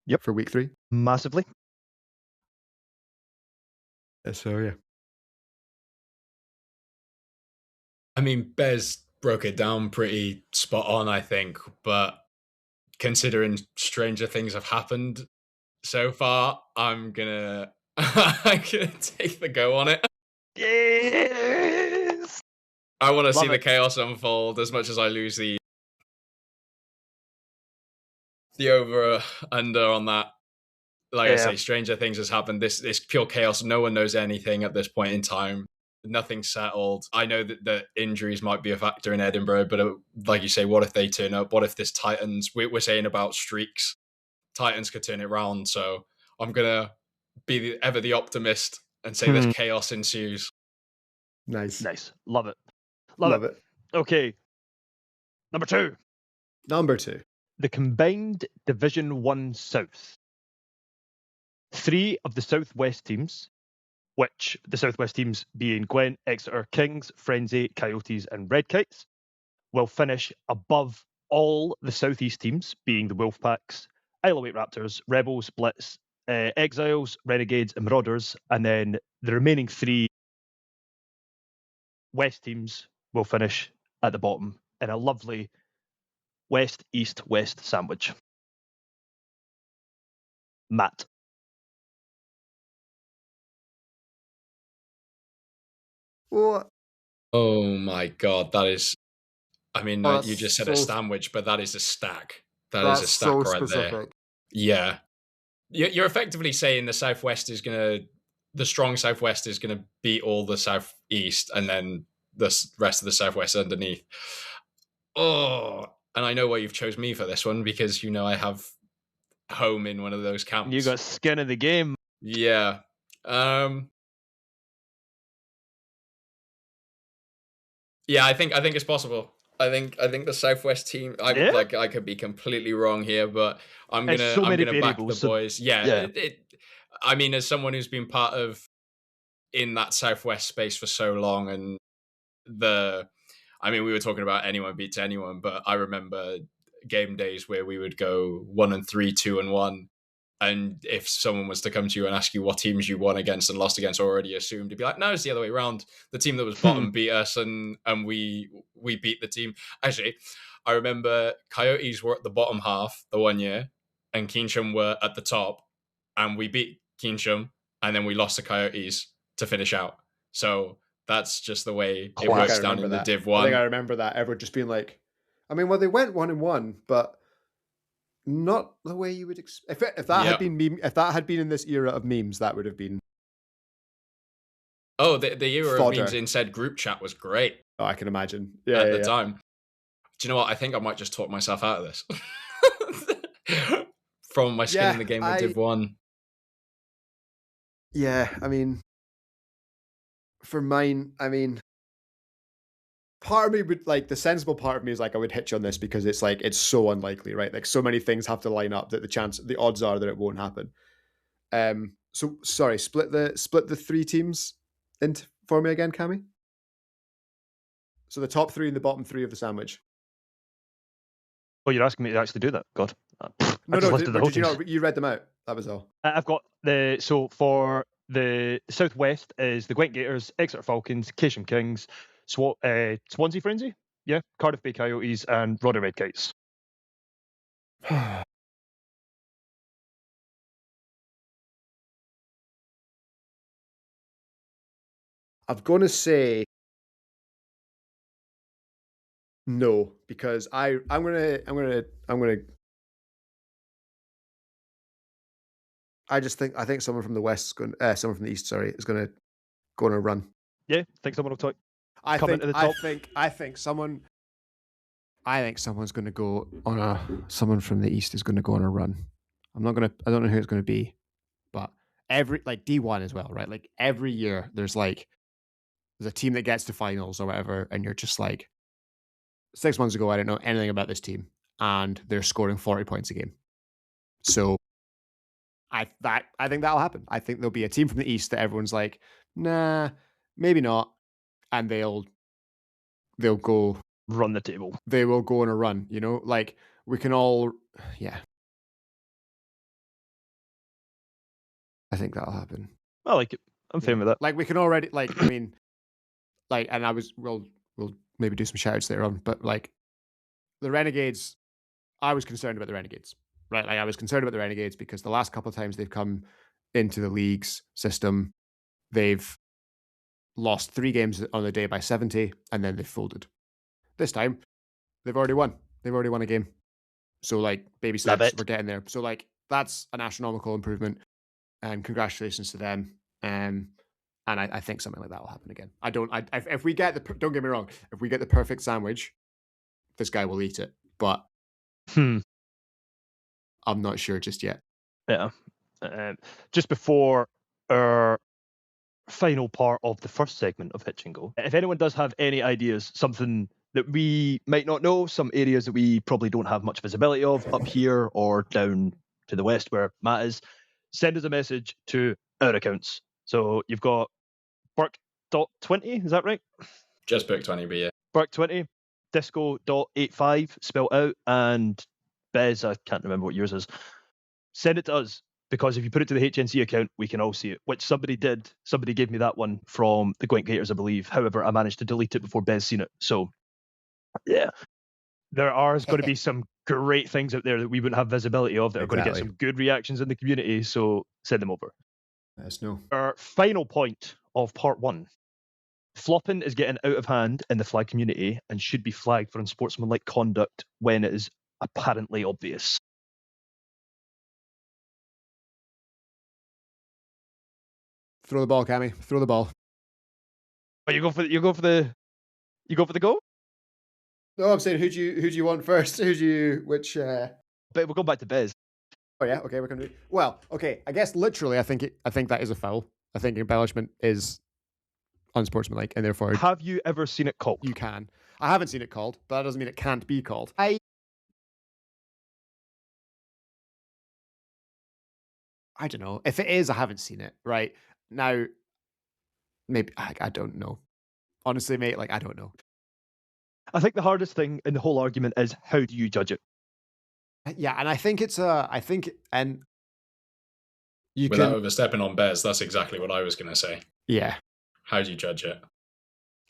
Yep. For week 3, massively. So yeah. I mean, Bez broke it down pretty spot on, I think, but considering stranger things have happened so far, I'm gonna take the go on it. Yes! I want to see the chaos unfold as much as I lose the over under on that. Like I say, stranger things has happened. This pure chaos. No one knows anything at this point in time. Nothing's settled. I know that the injuries might be a factor in Edinburgh, but like you say, what if they turn up? What if this Titans? We're saying about streaks. Titans could turn it around. So I'm gonna be ever the optimist and say this chaos ensues. Nice. Love it. Love it. Okay. Number 2. The combined Division 1 South. 3 of the Southwest teams, which the Southwest teams being Gwent, Exeter, Kings, Frenzy, Coyotes and Red Kites, will finish above all the Southeast teams, being the Wolfpacks, Isle of Wight Raptors, Rebels, Blitz, Exiles, Renegades and Marauders, and then the remaining 3 West teams will finish at the bottom in a lovely West-East-West sandwich. Matt. What? Oh my God, that is. I mean, you just said a so sandwich, but that is a stack. That's a stack so right specific. there. Yeah, you're effectively saying the strong Southwest is gonna beat all the Southeast, and then the rest of the Southwest underneath. Oh, and I know why you've chose me for this one, because I have home in one of those camps. You got skin in the game. Yeah. Yeah, I think it's possible. I think the Southwest team. I could be completely wrong here, but I'm gonna back the boys. Yeah. I mean, as someone who's been part of in that Southwest space for so long, and we were talking about anyone beats anyone, but I remember game days where we would go 1-3, 2-1. And if someone was to come to you and ask you what teams you won against and lost against, already assumed, to be like, no, it's the other way around. The team that was bottom beat us, and we beat the team. Actually, I remember Coyotes were at the bottom half the one year, and Keynsham were at the top, and we beat Keynsham, and then we lost to Coyotes to finish out. So That's just the way it I works think I down remember in the that. Div I think I 1. remember that. Everyone just being like, I mean, well, they went 1-1, but not the way you would expect. If that had been if that had been in this era of memes, that would have been. Oh, the era of memes fodder. in said group chat was great Oh, I can imagine. at the time. Do you know what? I think I might just talk myself out of this. From my skin in the game with Div 1. Yeah, I mean, for mine, I mean, part of me would like the sensible part of me is like I would hitch on this because it's like it's so unlikely, right? Like so many things have to line up that the odds are that it won't happen. So sorry, split the 3 teams into for me again, Cammy. So the top 3 and the bottom 3 of the sandwich. Oh, you're asking me to actually do that? God. No, did you not? You read them out. That was all. I've got so for the southwest is the Gwent Gators, Exeter Falcons, Keynsham Kings, Swansea Frenzy, yeah, Cardiff Bay Coyotes, and Roddy Red Kites. I'm gonna say no because I'm gonna. I think someone from the west is going. Someone from the east, sorry, is going to go on a run. Yeah, think someone will talk. I think someone's going to go on a. Someone from the east is going to go on a run. I don't know who it's going to be, but every like D1 as well, right? Like every year there's a team that gets to finals or whatever, and you're just like 6 months ago I didn't know anything about this team, and they're scoring 40 points a game. So I think that'll happen. I think there'll be a team from the east that everyone's like, nah, maybe not, and they'll go run the table. They will go on a run. You know, like we can all, yeah. I think that'll happen. I like it. I'm fine with that. Like we can already, like I mean, like, and we'll maybe do some shoutouts later on, but like the Renegades, I was concerned about the Renegades. Right, like I was concerned about the Renegades because the last couple of times they've come into the league's system, they've lost 3 games on the day by 70, and then they've folded. This time, they've already won. They've already won a game. So like baby steps, we're getting there. So like that's an astronomical improvement, and congratulations to them. And I think something like that will happen again. If we get don't get me wrong, if we get the perfect sandwich, this guy will eat it. But I'm not sure just yet. Yeah. Just before our final part of the first segment of Hitch and Go, if anyone does have any ideas, something that we might not know, some areas that we probably don't have much visibility of up here or down to the west where Matt is, send us a message to our accounts. So you've got Burke.20, is that right? Just Burke20, but yeah. Burke20, Disco.85 spelled out, and Bez, I can't remember what yours is. Send it to us, because if you put it to the HNC account, we can all see it, which somebody did. Somebody gave me that one from the Gwent Gators, I believe. However, I managed to delete it before Bez seen it. So, yeah. There are going to be some great things out there that we wouldn't have visibility of that are going to get some good reactions in the community, so send them over. Let us know. Our final point of part 1. Flopping is getting out of hand in the flag community and should be flagged for unsportsmanlike conduct when it is apparently obvious. Throw the ball, Cammy. Throw the ball. Oh, you go for the goal? No, I'm saying who do you want first? Which? But we'll go back to Bez. Oh yeah, okay, we're gonna do. Well, okay, I guess literally, I think that is a foul. I think embellishment is unsportsmanlike, and therefore. Have you ever seen it called? You can. I haven't seen it called, but that doesn't mean it can't be called. I don't know. If it is, I haven't seen it. Right now, maybe I don't know. Honestly, mate, like I don't know. I think the hardest thing in the whole argument is how do you judge it? Yeah, and I think you without overstepping on Bez, that's exactly what I was going to say. Yeah. How do you judge it?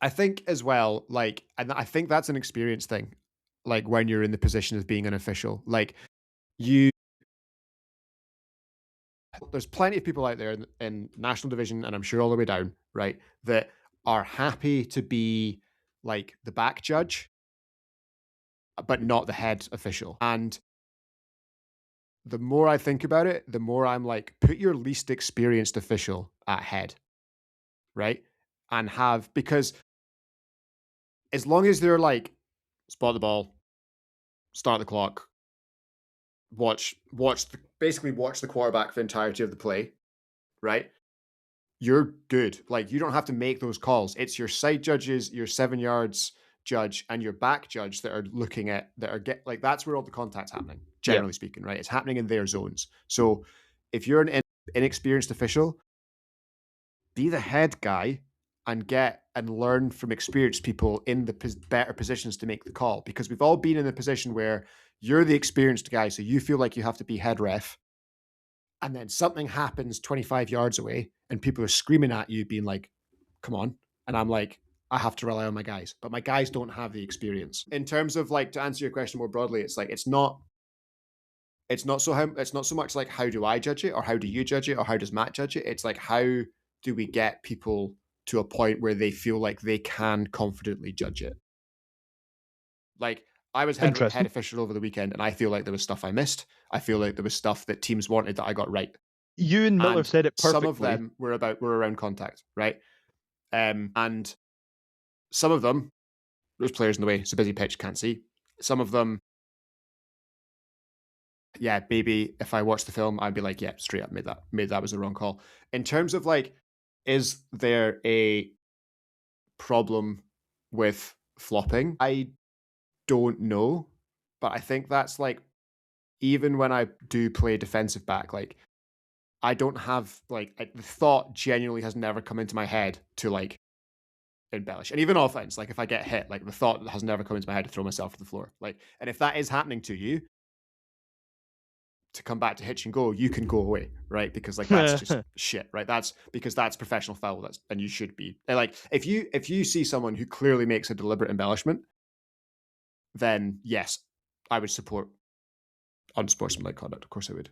I think as well, like, and I think that's an experience thing. Like when you're in the position of being an official, like there's plenty of people out there in national division, and I'm sure all the way down, right, that are happy to be like the back judge, but not the head official. And the more I think about it, the more I'm like, put your least experienced official at head, right? And because as long as they're like, spot the ball, start the clock, basically watch the quarterback for the entirety of the play, right? You're good. Like, you don't have to make those calls. It's your side judges, your 7 yards judge, and your back judge that are looking at that's where all the contact's happening, generally speaking, right? It's happening in their zones. So if you're an inexperienced official, be the head guy and get and learn from experienced people in the better positions to make the call, because we've all been in a position where you're the experienced guy, so you feel like you have to be head ref, and then something happens 25 yards away and people are screaming at you being like, come on. And I'm like, I have to rely on my guys, but my guys don't have the experience. In terms of like, to answer your question more broadly, it's like, it's not so much like, how do I judge it, or how do you judge it, or how does Matt judge it? It's like, how do we get people to a point where they feel like they can confidently judge it? Like, I was head official over the weekend, and I feel like there was stuff I missed. I feel like there was stuff that teams wanted that I got right. You and Miller said it perfectly. Some of them were around contact, right? And some of them, there's players in the way, it's a busy pitch, can't see. Some of them, yeah, maybe if I watched the film, I'd be like, yeah, straight up, made that was the wrong call. In terms of like, is there a problem with flopping? I don't know, but I think that's like, even when I do play defensive back, like, I don't have like, the thought genuinely has never come into my head to like embellish. And even offense, like if I get hit, like the thought has never come into my head to throw myself to the floor. Like, and if that is happening to you, to come back to Hitch and Go, you can go away, right? Because like, that's just shit, right? That's because that's professional foul. And you should be like, if you see someone who clearly makes a deliberate embellishment, then yes, I would support unsportsmanlike conduct. Of course I would.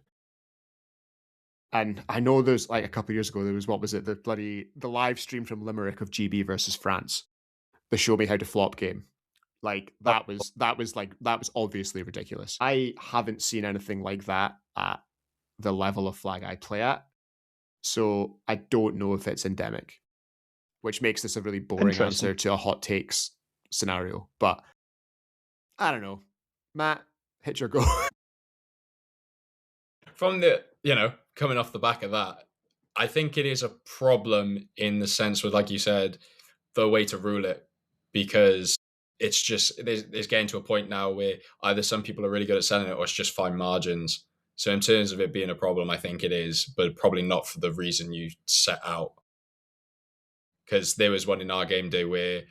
And I know there's like a couple of years ago, there was, what was it? The live stream from Limerick of GB versus France, the show me how to flop game. Like that was obviously ridiculous. I haven't seen anything like that at the level of flag I play at. So I don't know if it's endemic, which makes this a really boring answer to a hot takes scenario. But I don't know. Matt, Hitch or Go. From the, coming off the back of that, I think it is a problem in the sense with, like you said, the way to rule it, because it's just, it's getting to a point now where either some people are really good at selling it or it's just fine margins. So in terms of it being a problem, I think it is, but probably not for the reason you set out. Because there was one in our game day where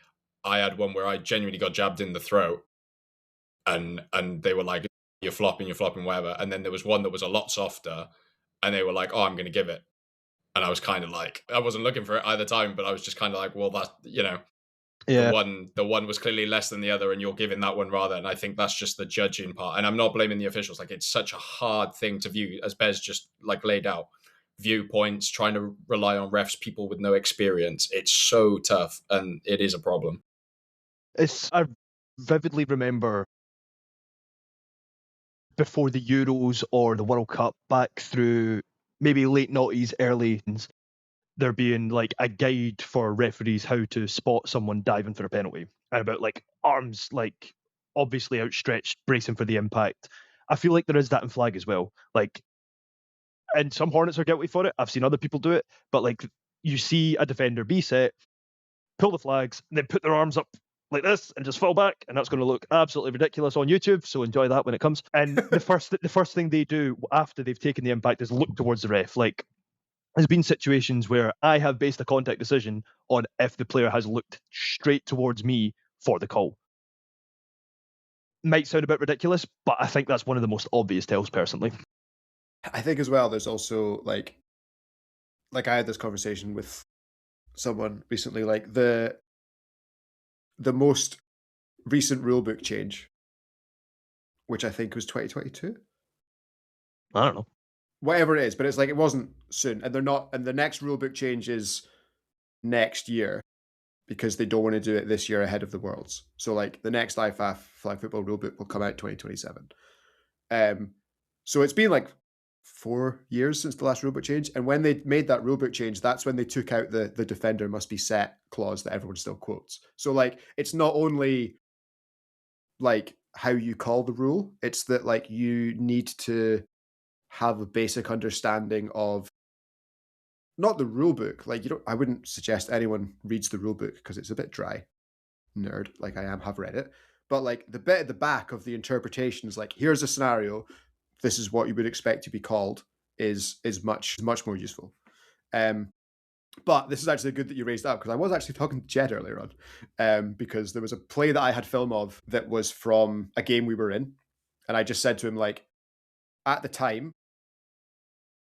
I had one where I genuinely got jabbed in the throat, and they were like, you're flopping, whatever. And then there was one that was a lot softer, and they were like, oh, I'm going to give it. And I was kind of like, I wasn't looking for it either time, but I was just kind of like, well, that, the one was clearly less than the other, and you're giving that one rather. And I think that's just the judging part. And I'm not blaming the officials. Like, it's such a hard thing to view, as Bez just like laid out. Viewpoints, trying to rely on refs, people with no experience. It's so tough, and it is a problem. I vividly remember before the Euros or the World Cup, back through maybe late noughties, early, there being like a guide for referees how to spot someone diving for a penalty, and about like arms like obviously outstretched, bracing for the impact. I feel like there is that in flag as well. Like, and some Hornets are guilty for it. I've seen other people do it, but like, you see a defender be set, pull the flags, and then put their arms up like this and just fall back, and that's going to look absolutely ridiculous on YouTube. So enjoy that when it comes. And the first thing they do after they've taken the impact is look towards the ref. Like, there's been situations where I have based a contact decision on if the player has looked straight towards me for the call. Might sound a bit ridiculous, but I think that's one of the most obvious tells personally. I think as well, there's also like I had this conversation with someone recently, like the most recent rulebook change, which I think was 2022. I don't know. Whatever it is, but it's like, it wasn't soon, and they're not, and the next rulebook change is next year. because they don't want to do it this year ahead of the Worlds. So like the next IFAF flag football rulebook will come out 2027. So it's been like 4 years since the last rulebook change. And when they made that rulebook change, that's when they took out the defender must be set clause that everyone still quotes. So like it's not only like how you call the rule, it's that like you need to have a basic understanding of not the rule book. Like I wouldn't suggest anyone reads the rule book because it's a bit dry. Nerd, like I am, have read it. But like the bit at the back of the interpretations, like here's a scenario, this is what you would expect to be called, is much more useful. But this is actually good that you raised that because I was actually talking to Jed earlier on, because there was a play that I had film of that was from a game we were in, and I just said to him like, at the time,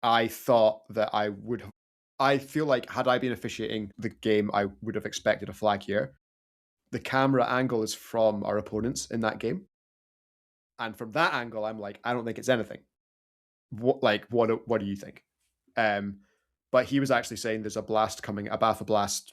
I thought that I feel like had I been officiating the game, I would have expected a flag here. The camera angle is from our opponents in that game. And from that angle, I'm like, I don't think it's anything. What do you think? But he was actually saying there's a blast coming, a Bafra blast,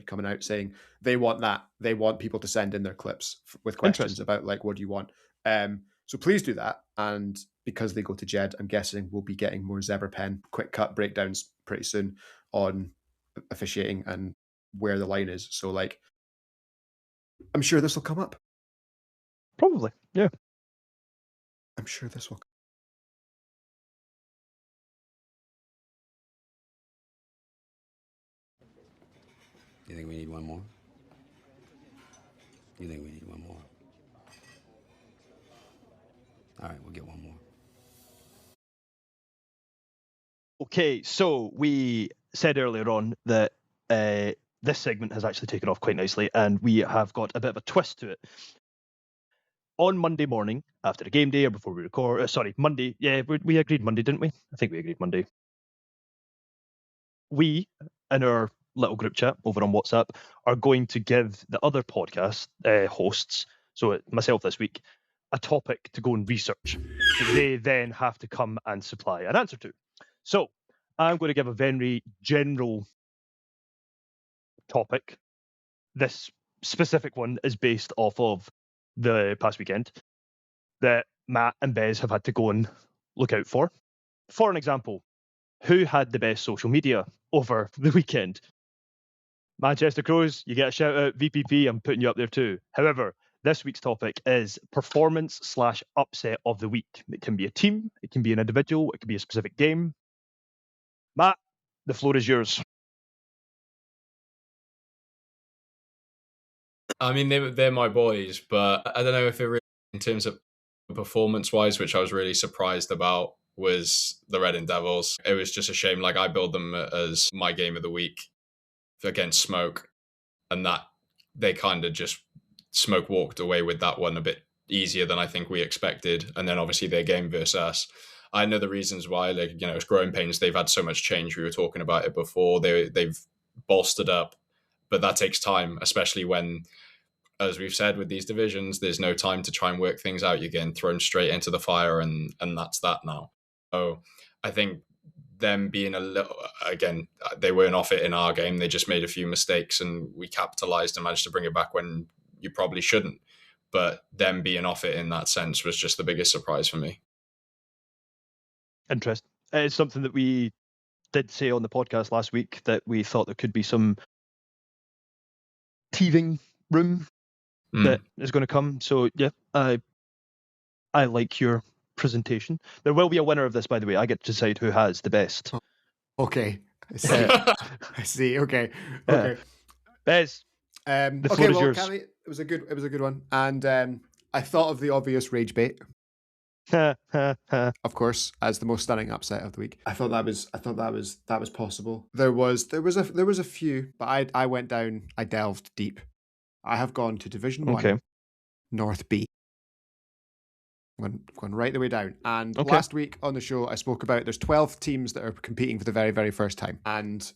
coming out saying they want that. They want people to send in their clips with questions about like, what do you want? So please do that. And because they go to Jed, I'm guessing we'll be getting more Zebra Pen quick cut breakdowns pretty soon on officiating and where the line is. So like, I'm sure this will come up. Probably, yeah. I'm sure this will. You think we need one more? You think we need one more? All right, we'll get one more. Okay, so we said earlier on that this segment has actually taken off quite nicely, and we have got a bit of a twist to it. On Monday morning, after the game day or before we record, Monday. Yeah, we agreed Monday, didn't we? I think we agreed Monday. We, in our little group chat over on WhatsApp, are going to give the other podcast hosts, so myself this week, a topic to go and research that they then have to come and supply an answer to. So I'm going to give a very general topic. This specific one is based off of the past weekend that Matt and Bez have had to go and look out for. For an example, who had the best social media over the weekend? Manchester Crows, you get a shout out. VPP, I'm putting you up there too. However, this week's topic is performance/upset of the week. It can be a team, it can be an individual, it can be a specific game. Matt, the floor is yours. I mean, they're my boys, but I don't know if it really, in terms of performance-wise, which I was really surprised about, was the Reading Devils. It was just a shame. Like, I billed them as my game of the week against Smoke, and that they kind of just Smoke walked away with that one a bit easier than I think we expected. And then obviously their game versus us. I know the reasons why, like, it's growing pains. They've had so much change. We were talking about it before. They've bolstered up, but that takes time, especially when, as we've said with these divisions, there's no time to try and work things out. You're getting thrown straight into the fire, and that's that now. So I think them being a little, again, they weren't off it in our game. They just made a few mistakes, and we capitalized and managed to bring it back when you probably shouldn't. But them being off it in that sense was just the biggest surprise for me. Interesting. It's something that we did say on the podcast last week, that we thought there could be some teething room that is going to come. So yeah, I like your presentation. There will be a winner of this, by the way. I get to decide who has the best. Okay. I see. I see. Okay. Okay. Bez, the floor is yours. Callie, it was a good one. And I thought of the obvious rage bait. Of course, as the most stunning upset of the week. I thought that was possible. There was a few, but I went down, I delved deep. I have gone to Division 1, North B. Gone right the way down. And last week on the show, I spoke about there's 12 teams that are competing for the very, very first time. And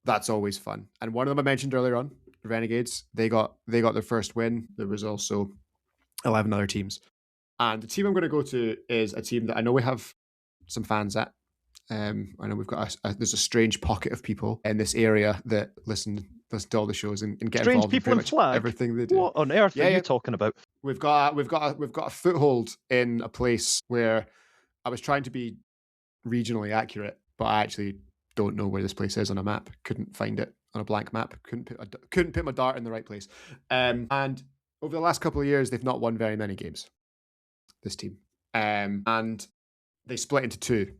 that's always fun. And one of them I mentioned earlier on, the Renegades, they got their first win. There was also 11 other teams. And the team I'm going to go to is a team that I know we have some fans at. I know we've got there's a strange pocket of people in this area that listen listen to all the shows and get Strange involved in people pretty in much flag. everything they do. What on earth are you talking about? We've got a foothold in a place where I was trying to be regionally accurate, but I actually don't know where this place is on a map. Couldn't find it on a blank map. Couldn't put my dart in the right place. And over the last couple of years, they've not won very many games. This team, and they split into two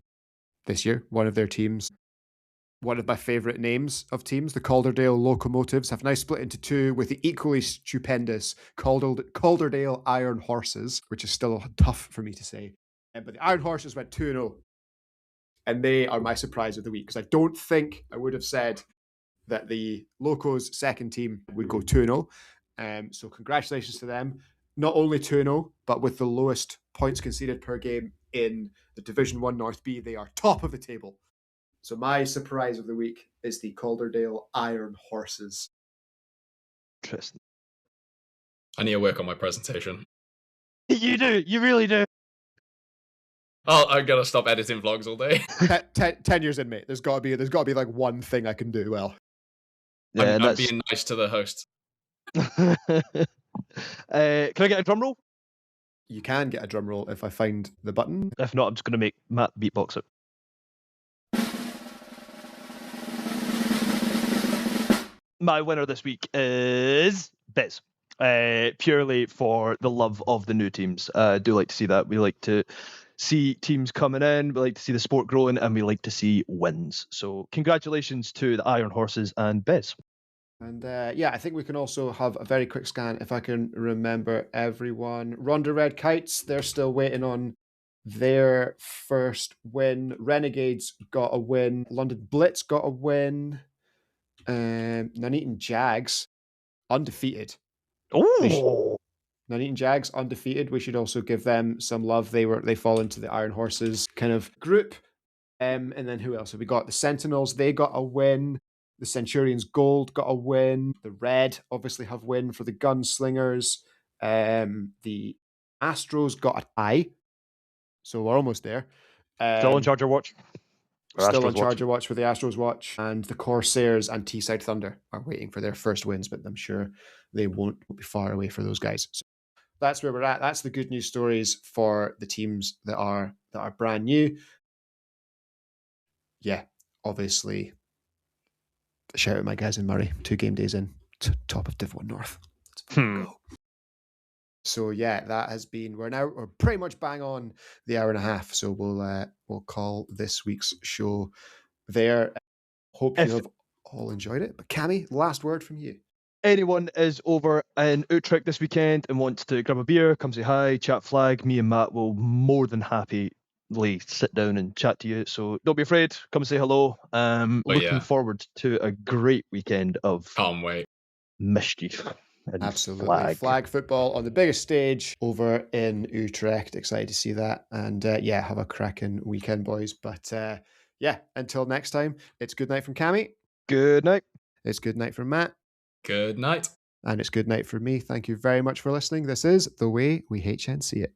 this year. One of their teams, one of my favourite names of teams, the Calderdale Locomotives, have now split into two with the equally stupendous Calderdale Iron Horses, which is still tough for me to say. But the Iron Horses went 2-0. And they are my surprise of the week, because I don't think I would have said that the Locos' second team would go 2-0. So congratulations to them. Not only 2-0, but with the lowest points conceded per game in the Division 1 North B, they are top of the table. So my surprise of the week is the Calderdale Iron Horses. Interesting. I need to work on my presentation. You do. You really do. Oh, I gotta stop editing vlogs all day. 10 years in, mate. There's got to be like one thing I can do well. Yeah, I'm being nice to the host. Can I get a drum roll? You can get a drum roll if I find the button. If not, I'm just going to make Matt beatbox it. My winner this week is Bez. Purely for the love of the new teams. I do like to see that. We like to see teams coming in, we like to see the sport growing, and we like to see wins. So congratulations to the Iron Horses and Bez. And yeah, I think we can also have a very quick scan if I can remember everyone. Ronda Red Kites, they're still waiting on their first win. Renegades got a win. London Blitz got a win. Nuneaton Jags, undefeated. Oh, Nuneaton Jags, undefeated. We should also give them some love. They fall into the Iron Horses kind of group. And then who else have we got? The Sentinels, they got a win. The Centurions Gold got a win. The Red obviously have win for the Gunslingers. The Astros got a tie. So we're almost there. still on Charger Watch. Still on Charger Watch for the Astros Watch. And the Corsairs and Teesside Thunder are waiting for their first wins, but I'm sure they won't be far away for those guys. So that's where we're at. That's the good news stories for the teams that are brand new. Yeah, obviously, shout out my guys in Murray. 2 game days in, top of Div 1 North. Let's go. So yeah, that has been. We're pretty much bang on the hour and a half. So we'll call this week's show there. Hope you have all enjoyed it. But Cammy, last word from you. Anyone is over in Utrecht this weekend and wants to grab a beer, come say hi, chat flag, me and Matt will more than happily sit down and chat to you. So don't be afraid. Come say hello. Looking forward to a great weekend of Can't wait. Mischief. Absolutely. Flag football on the biggest stage over in Utrecht. Excited to see that. And yeah, have a cracking weekend, boys. But yeah, until next time, it's good night from Cammy. Good night. It's good night from Matt. Good night. And it's good night from me. Thank you very much for listening. This is The Way We HNC It.